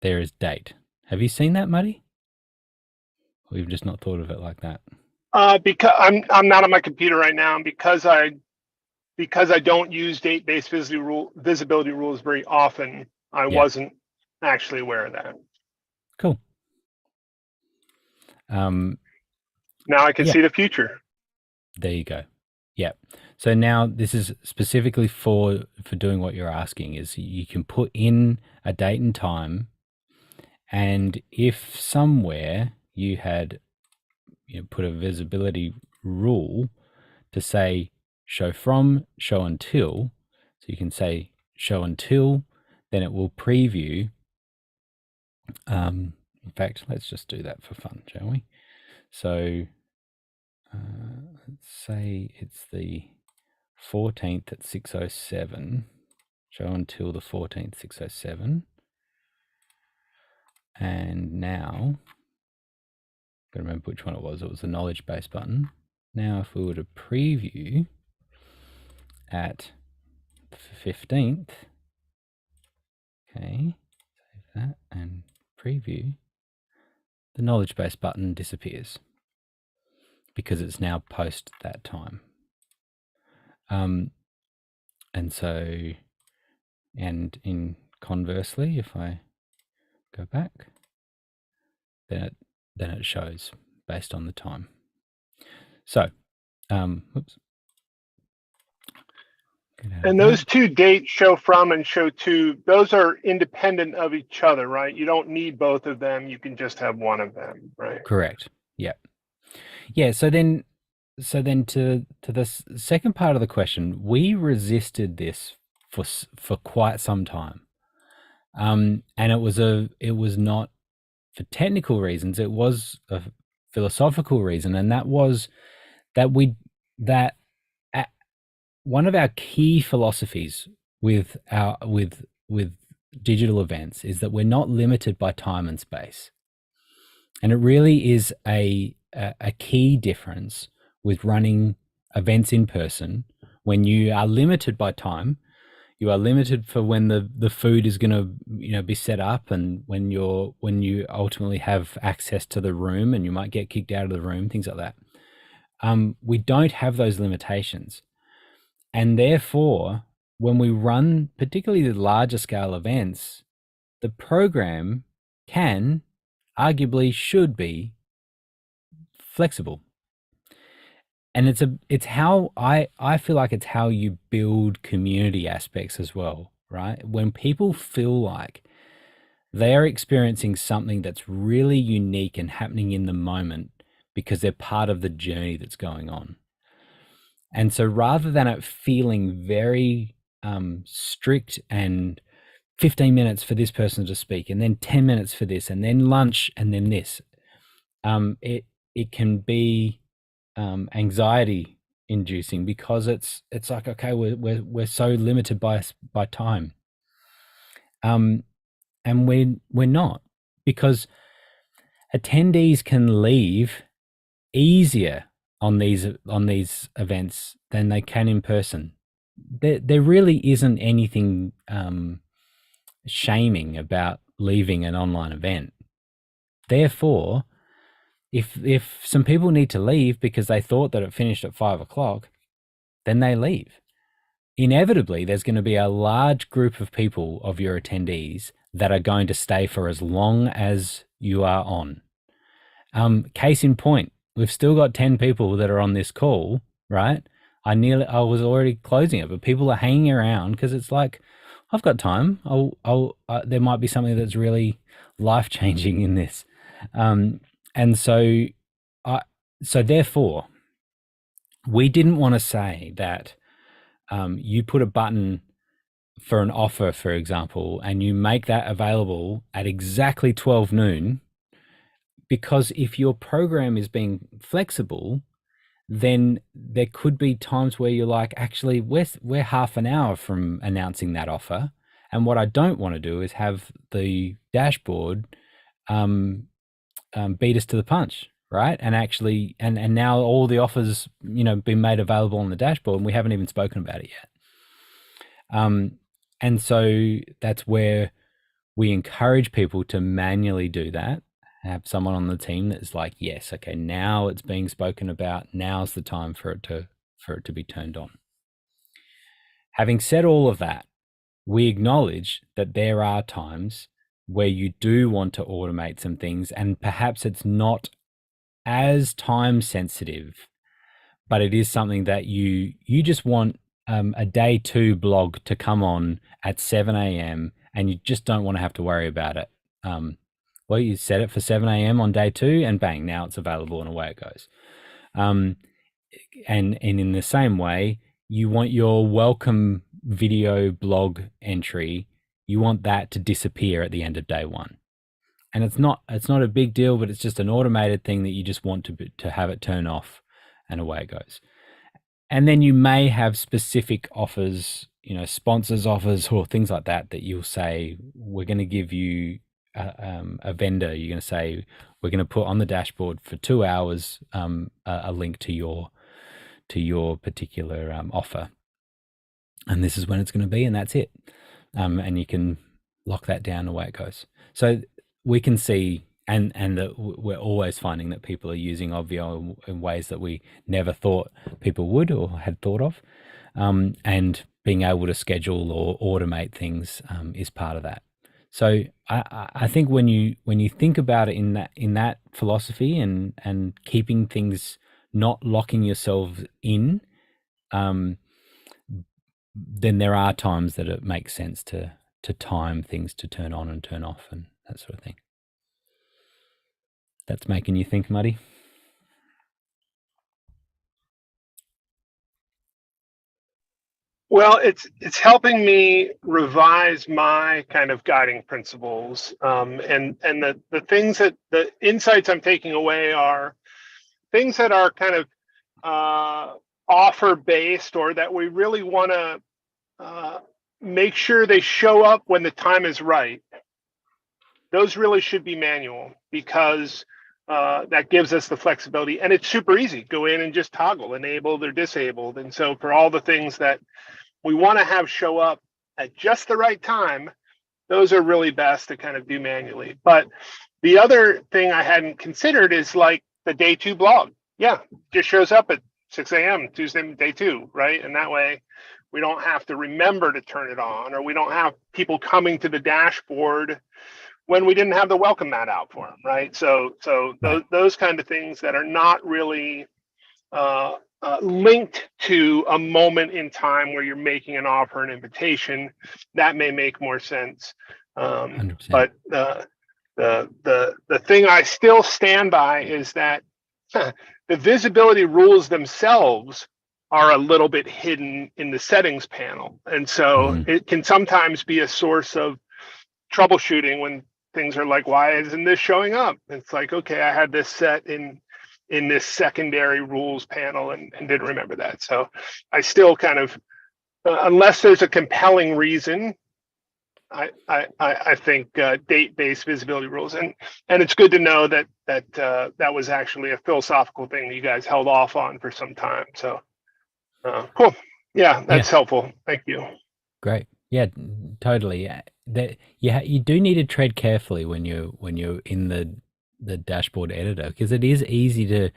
there is date. Have you seen that, Muddy? We've just not thought of it like that. Because I'm not on my computer right now, and because I don't use date-based visibility rules very often, I wasn't actually aware of that. Cool. Now I can see the future. There you go. Yeah. So now this is specifically for doing what you're asking, is you can put in a date and time, and if somewhere you had put a visibility rule to say show from, show until, so you can say show until, then it will preview. In fact, let's just do that for fun, shall we? So let's say it's the 14th at 6:07, show until the 14th, 6:07. And now, got to remember which one it was. It was the knowledge base button. Now, if we were to preview at the 15th, okay, save that and preview, the knowledge base button disappears because it's now post that time. And so, and in conversely, if I go back, then it shows based on the time. So, whoops. And those two dates, show from and show to, those are independent of each other, right? You don't need both of them. You can just have one of them, right? Correct. Yeah. Yeah. So then to the second part of the question, we resisted this for quite some time, and it was not for technical reasons. It was a philosophical reason, and that was that one of our key philosophies with digital events is that we're not limited by time and space, and it really is a key difference with running events in person. When you are limited by time, you are limited for when the food is going to be set up, and when you ultimately have access to the room, and you might get kicked out of the room, things like that. We don't have those limitations, and therefore when we run particularly the larger scale events, the program can arguably should be flexible. And it's how I feel like it's how you build community aspects as well, right? When people feel like they are experiencing something that's really unique and happening in the moment because they're part of the journey that's going on. And so rather than it feeling very strict and 15 minutes for this person to speak and then 10 minutes for this and then lunch and then this, it can be anxiety inducing because it's like, okay, we're so limited by time. And we're not, because attendees can leave easier on these events than they can in person. There really isn't anything shaming about leaving an online event. Therefore, if some people need to leave because they thought that it finished at 5:00, then they leave. Inevitably, there's going to be a large group of people, of your attendees, that are going to stay for as long as you are on. Case in point, we've still got 10 people that are on this call, right? I was already closing it, but people are hanging around because it's like, I've got time. There might be something that's really life-changing in this. And so therefore, we didn't want to say that you put a button for an offer, for example, and you make that available at exactly 12 noon, because if your program is being flexible, then there could be times where you're like, actually, we're half an hour from announcing that offer. And what I don't want to do is have the dashboard beat us to the punch, right? And actually, and now all the offers, been made available on the dashboard, and we haven't even spoken about it yet. And so that's where we encourage people to manually do that. Have someone on the team that's like, yes, okay, now it's being spoken about. Now's the time for it to be turned on. Having said all of that, we acknowledge that there are times where you do want to automate some things, and perhaps it's not as time sensitive, but it is something that you just want a day 2 blog to come on at 7 a.m. and you just don't want to have to worry about it. Well, you set it for 7 a.m. on day 2 and bang, now it's available and away it goes. And in the same way, you want your welcome video blog entry, you want that to disappear at the end of day 1. And it's not a big deal, but it's just an automated thing that you just want to have it turn off and away it goes. And then you may have specific offers, sponsors offers or things like that you'll say, we're going to give you a vendor. You're going to say, we're going to put on the dashboard for 2 hours a link to your particular offer. And this is when it's going to be, and that's it. And you can lock that down, away it goes. So we can see, and that we're always finding that people are using Obvio in ways that we never thought people would or had thought of. And being able to schedule or automate things is part of that. So I think when you think about it in that philosophy and keeping things, not locking yourself in, then there are times that it makes sense to time things to turn on and turn off and that sort of thing. That's making you think, Muddy? Well, it's helping me revise my kind of guiding principles, and the things that the insights I'm taking away are things that are kind of offer based, or that we really want to make sure they show up when the time is right. Those really should be manual, because that gives us the flexibility, and it's super easy. Go in and just toggle enabled or disabled. And so for all the things that we want to have show up at just the right time, those are really best to kind of do manually. But the other thing I hadn't considered is like the day 2 blog. Yeah, just shows up at 6 a.m. Tuesday, day 2, right? And that way we don't have to remember to turn it on, or we don't have people coming to the dashboard when we didn't have the welcome mat out for them, right? So those kind of things that are not really linked to a moment in time where you're making an offer, an invitation, that may make more sense. 100%. But the thing I still stand by is that the visibility rules themselves are a little bit hidden in the settings panel, and so it can sometimes be a source of troubleshooting when things are like, why isn't this showing up? It's like, okay, I had this set in this secondary rules panel and didn't remember that. So I still kind of, unless there's a compelling reason, I think date-based visibility rules, and it's good to know that that was actually a philosophical thing that you guys held off on for some time. So cool, yeah, that's helpful. Thank you. Great, yeah, totally. That you do need to tread carefully when you're in the dashboard editor, because it is easy to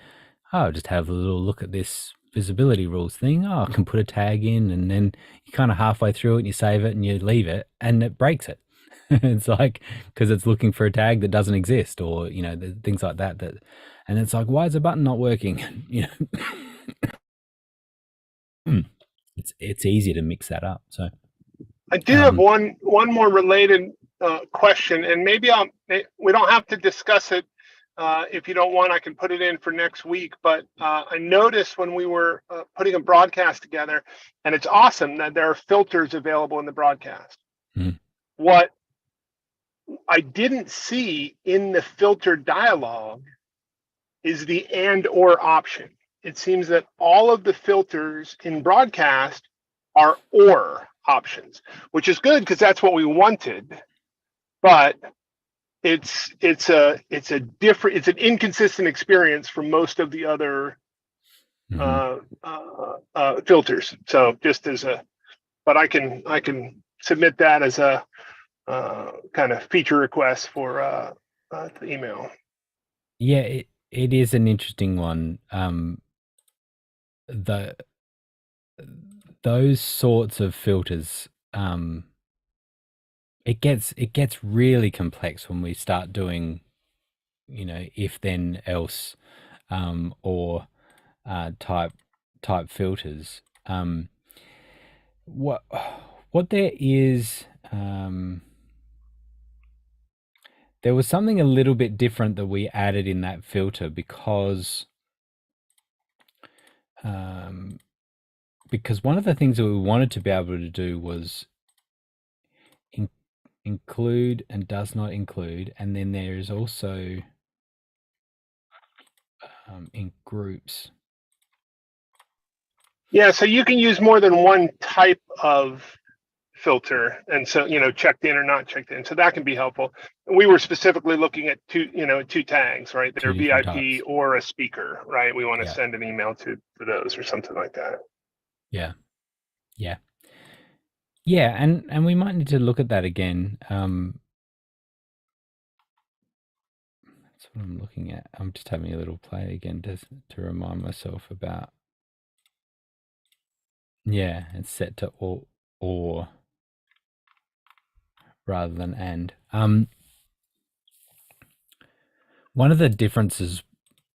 just have a little look at this visibility rules thing. I can put a tag in, and then you kind of halfway through it and you save it and you leave it and it breaks it. It's like, because it's looking for a tag that doesn't exist, or things like that, and it's like, why is the button not working? It's easy to mix that up. So I do have one more related question, and maybe we don't have to discuss it. If you don't want, I can put it in for next week. But I noticed when we were putting a broadcast together, and it's awesome that there are filters available in the broadcast. What I didn't see in the filter dialog is the and/or option. It seems that all of the filters in broadcast are or options, which is good because that's what we wanted. But it's an inconsistent experience from most of the other filters. So just but I can submit that as a kind of feature request for the email. Yeah, it is an interesting one. Those sorts of filters, it gets really complex when we start doing, if then else, or type filters. What there is, there was something a little bit different that we added in that filter because one of the things that we wanted to be able to do was include and does not include, and then there is also in groups. Yeah, so you can use more than one type of filter, and so checked in or not checked in, so that can be helpful. We were specifically looking at two tags, right? They're VIP types, or a speaker, right? We want to send an email to those or something like that. Yeah, and we might need to look at that again. That's what I'm looking at. I'm just having a little play again to remind myself about. Yeah, it's set to or rather than and. One of the differences,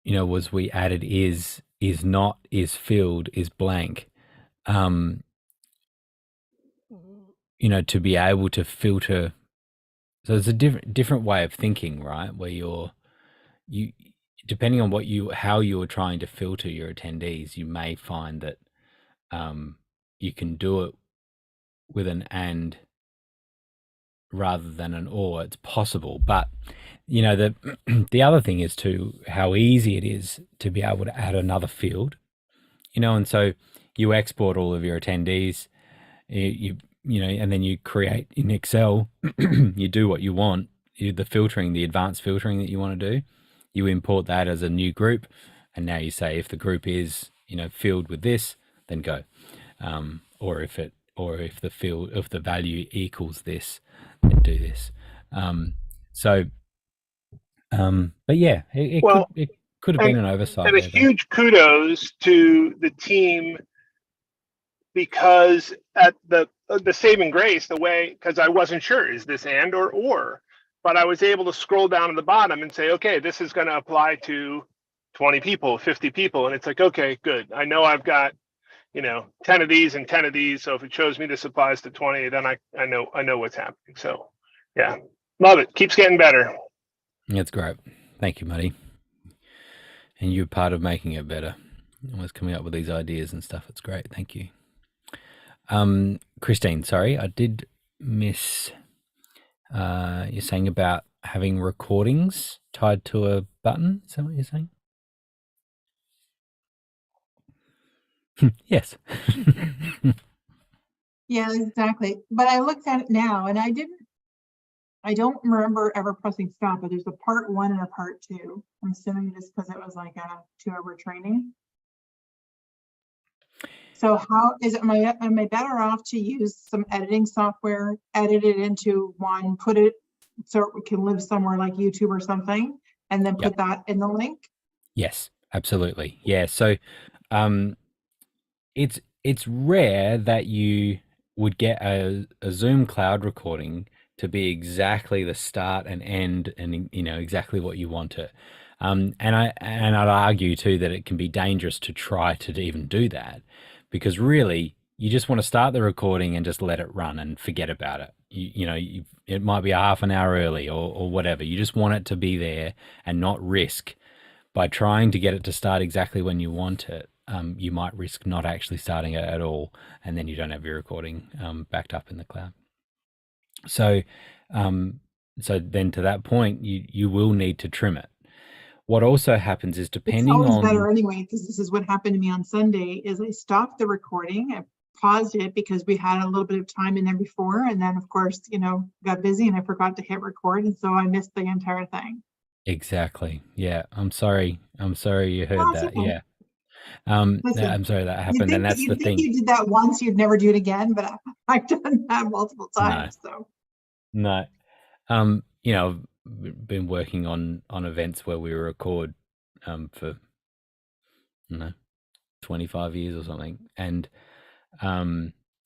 was we added is not, is filled, is blank. To be able to filter. So it's a different way of thinking, right? Where you depending on how you are trying to filter your attendees, you may find that you can do it with an and rather than an or. It's possible, but the other thing is too how easy it is to be able to add another field, and so you export all of your attendees, and then you create in Excel, you do what you want, the filtering, the advanced filtering that you want to do, you import that as a new group, and now you say if the group is filled with this, then go, or if the value equals this, then do this. But yeah, it could have been an oversight. And a huge kudos to the team, because at the saving grace, because I wasn't sure, is this and or? but I was able to scroll down to the bottom and say, okay, this is going to apply to 20 people, 50 people. And it's like, okay, good. I know I've got, 10 of these and 10 of these. So if it shows me this applies to 20, then I know what's happening. So yeah, love it. Keeps getting better. That's great. Thank you, Muddy. And you're part of making it better. Always coming up with these ideas and stuff. It's great. Thank you. Christine, sorry, I did miss you're saying about having recordings tied to a button. Is that what you're saying? Yes. Yeah, exactly. But I looked at it now and I don't remember ever pressing stop, but there's a part 1 and a part 2. I'm assuming just because it was like a 2-hour training. So how is it, am I better off to use some editing software, edit it into one, put it so it can live somewhere like YouTube or something, and then put that in the link? Yes, absolutely. Yeah. So it's rare that you would get a Zoom cloud recording to be exactly the start and end and exactly what you want it. And I'd argue too that it can be dangerous to try to even do that, because really you just want to start the recording and just let it run and forget about it. It might be a half an hour early or whatever. You just want it to be there and not risk by trying to get it to start exactly when you want it. You might risk not actually starting it at all, and then you don't have your recording backed up in the cloud. So then to that point, you will need to trim it. What also happens is, depending it's always on better anyway, because this is what happened to me on Sunday. Is I stopped the recording, I paused it because we had a little bit of time in there before, and then of course got busy and I forgot to hit record, and so I missed the entire thing. Exactly. Yeah. I'm sorry you heard No, that. okay. Yeah. Listen, I'm sorry that happened, and that's the thing. You did that once, you'd never do it again, but I've done that multiple times. No. I've been working on events where we record for 25 years or something, and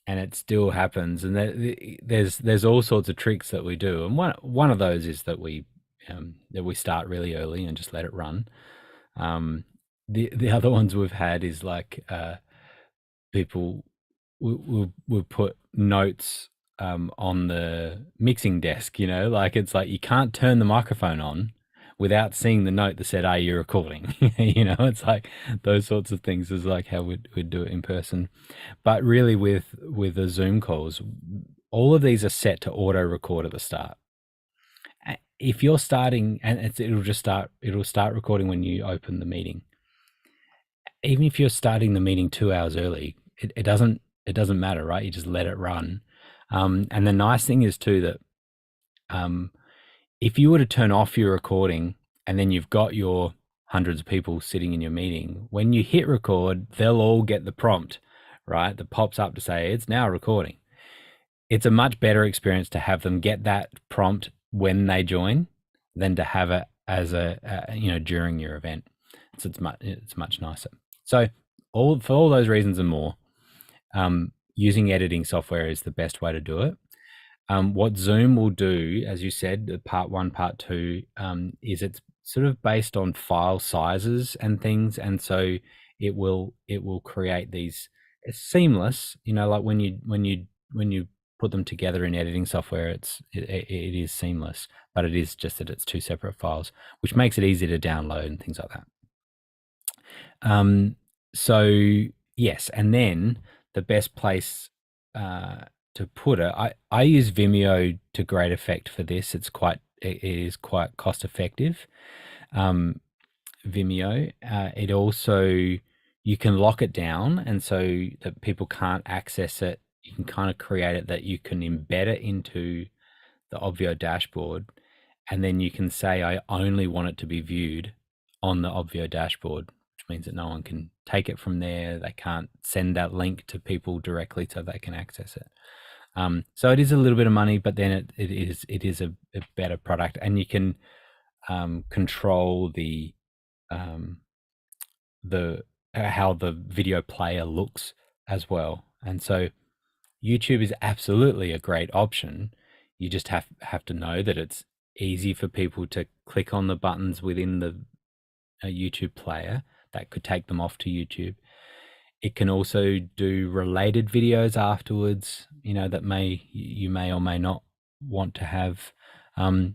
it still happens. And there's all sorts of tricks that we do, and one of those is that we start really early and just let it run. The other ones we've had is like people will put notes on the mixing desk, like it's like you can't turn the microphone on without seeing the note that said, "Are you recording?" It's like those sorts of things is like how we'd do it in person. But really with the Zoom calls, all of these are set to auto record at the start. If you're starting, and it'll start recording when you open the meeting. Even if you're starting the meeting 2 hours early, it doesn't matter, right? You just let it run. And the nice thing is too that if you were to turn off your recording and then you've got your hundreds of people sitting in your meeting, when you hit record, they'll all get the prompt, right? That pops up to say it's now recording. It's a much better experience to have them get that prompt when they join than to have it as during your event. So it's much nicer. So for all those reasons and more, using editing software is the best way to do it. What Zoom will do, as you said, the part 1, part 2, is it's sort of based on file sizes and things, and so it will create these seamless. Like when you put them together in editing software, it is seamless, but it is just that it's 2 separate files, which makes it easy to download and things like that. So yes, and then the best place to put it, I use Vimeo to great effect for this. It is quite cost effective. Vimeo. It also, you can lock it down, and so that people can't access it. You can kind of create it that you can embed it into the Obvio dashboard, and then you can say, I only want it to be viewed on the Obvio dashboard, which means that no one can take it from there. They can't send that link to people directly so they can access it. So it is a little bit of money, but then it is a better product, and you can control how the video player looks as well. And so YouTube is absolutely a great option. You just have to know that it's easy for people to click on the buttons within the YouTube player that could take them off to YouTube. It can also do related videos afterwards, you know, that you may or may not want to have.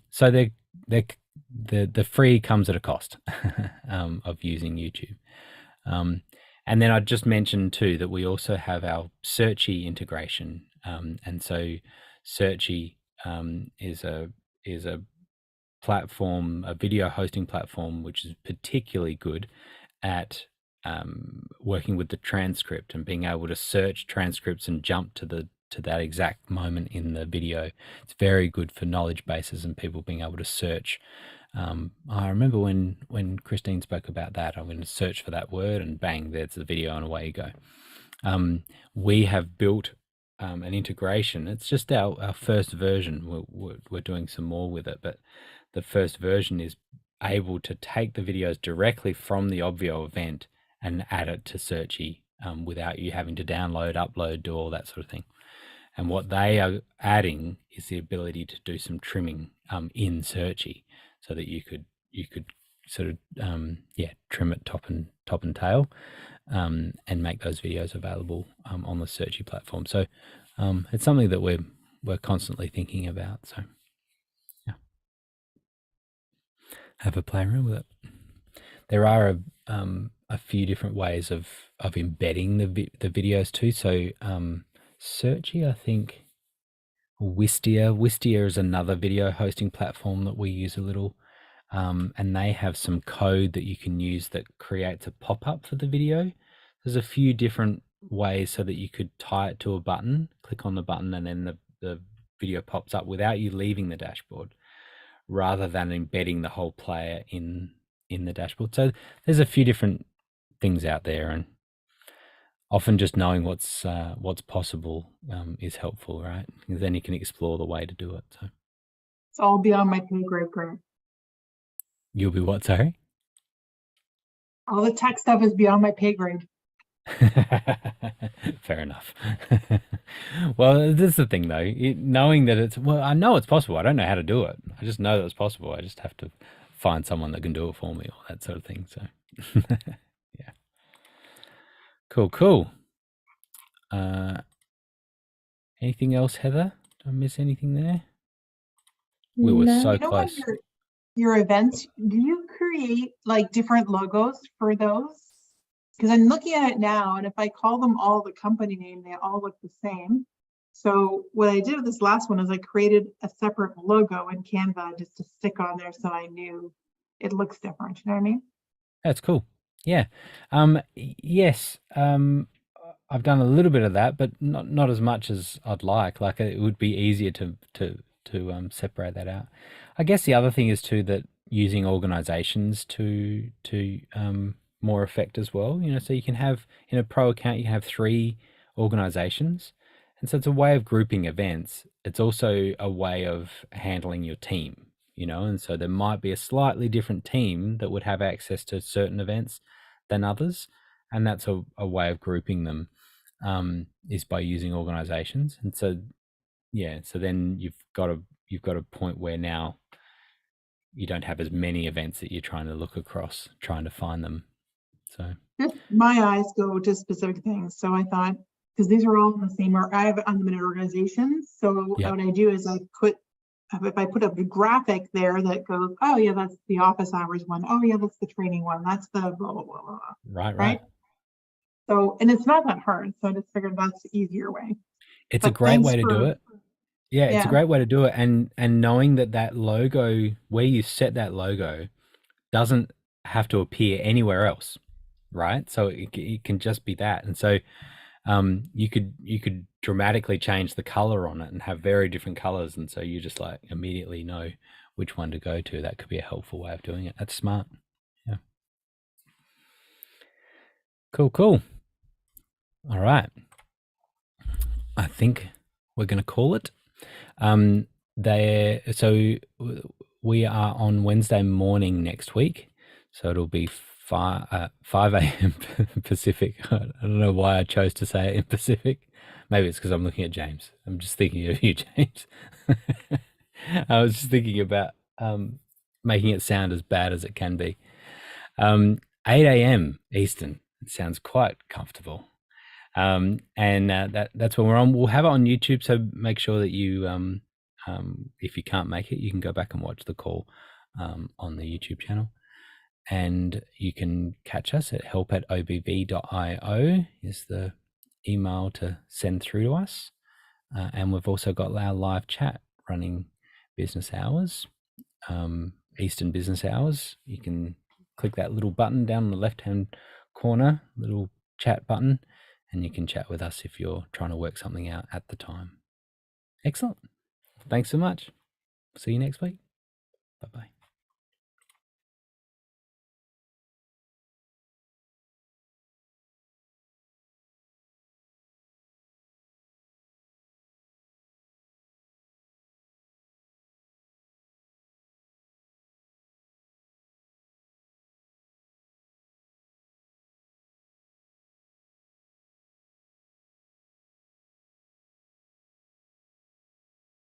So the free comes at a cost of using YouTube. And then I just mentioned too that we also have our Searchy integration, and so Searchy is a platform, a video hosting platform, which is particularly good at working with the transcript and being able to search transcripts and jump to that exact moment in the video. It's very good for knowledge bases and people being able to search. I remember when Christine spoke about that, I'm going to search for that word and bang, there's the video and away you go. We have built an integration. It's just our first version. We're doing some more with it, but the first version is able to take the videos directly from the Obvio event and add it to Searchy without you having to download, upload, do all that sort of thing. And what they are adding is the ability to do some trimming in Searchy, so that you could sort of trim it top and tail, and make those videos available on the Searchy platform. So it's something that we're constantly thinking about. So yeah, have a play around with it. There are a few different ways of embedding the videos too. So Searchy, I think, Wistia is another video hosting platform that we use a little, and they have some code that you can use that creates a pop-up for the video. There's a few different ways so that you could tie it to a button, click on the button, and then the video pops up without you leaving the dashboard, rather than embedding the whole player in the dashboard. So there's a few different things out there, and often just knowing what's possible is helpful, right? Because then you can explore the way to do it. So It's all beyond my pay grade, Grant. You'll be what, sorry? All the tech stuff is beyond my pay grade. Fair enough. Well, this is the thing though, knowing that I know it's possible. I don't know how to do it. I just know that it's possible. I just have to find someone that can do it for me, or that sort of thing. So yeah. Cool. Anything else, Heather? Did I miss anything there? We were so close. Your events, do you create like different logos for those? Because I'm looking at it now, and if I call them all the company name, they all look the same. So what I did with this last one is I created a separate logo in Canva just to stick on there, so I knew it looks different. You know what I mean? That's cool. Yeah. Yes. I've done a little bit of that, but not as much as I'd like. Like, it would be easier to separate that out. I guess the other thing is too that using organizations to more effect as well. You know, so you can have, in a pro account, you can have 3 organizations, and so it's a way of grouping events. It's also a way of handling your team. You know, and so there might be a slightly different team that would have access to certain events than others, and that's a way of grouping them, is by using organizations. And so so then you've got a point where now you don't have as many events that you're trying to look across, trying to find them. So my eyes go to specific things. So I thought, because these are all in the same, I have unlimited organizations. So what I do is if I put up a graphic there that goes, oh yeah, that's the office hours one. Oh yeah, that's the training one. That's the blah, blah, blah, blah. Right. So, and it's not that hard. So I just figured that's the easier way. It's a great way to do it. Yeah, it's a great way to do it. And knowing that logo, where you set that logo, doesn't have to appear anywhere else, right? So it can just be that. And so you could dramatically change the color on it and have very different colors, and so you just like immediately know which one to go to. That could be a helpful way of doing it. That's smart. Yeah. Cool. All right. I think we're going to call it. So we are on Wednesday morning next week, so it'll be 5 a.m. Pacific. I don't know why I chose to say it in Pacific. Maybe it's because I'm looking at James. I'm just thinking of you, James. I was just thinking about making it sound as bad as it can be. 8 a.m. Eastern. It sounds quite comfortable. And that's when we're on. We'll have it on YouTube, so make sure that you, if you can't make it, you can go back and watch the call on the YouTube channel. And you can catch us at help@obv.io is the email to send through to us. And we've also got our live chat running business hours, Eastern business hours. You can click that little button down in the left-hand corner, little chat button, and you can chat with us if you're trying to work something out at the time. Excellent. Thanks so much. See you next week. Bye-bye.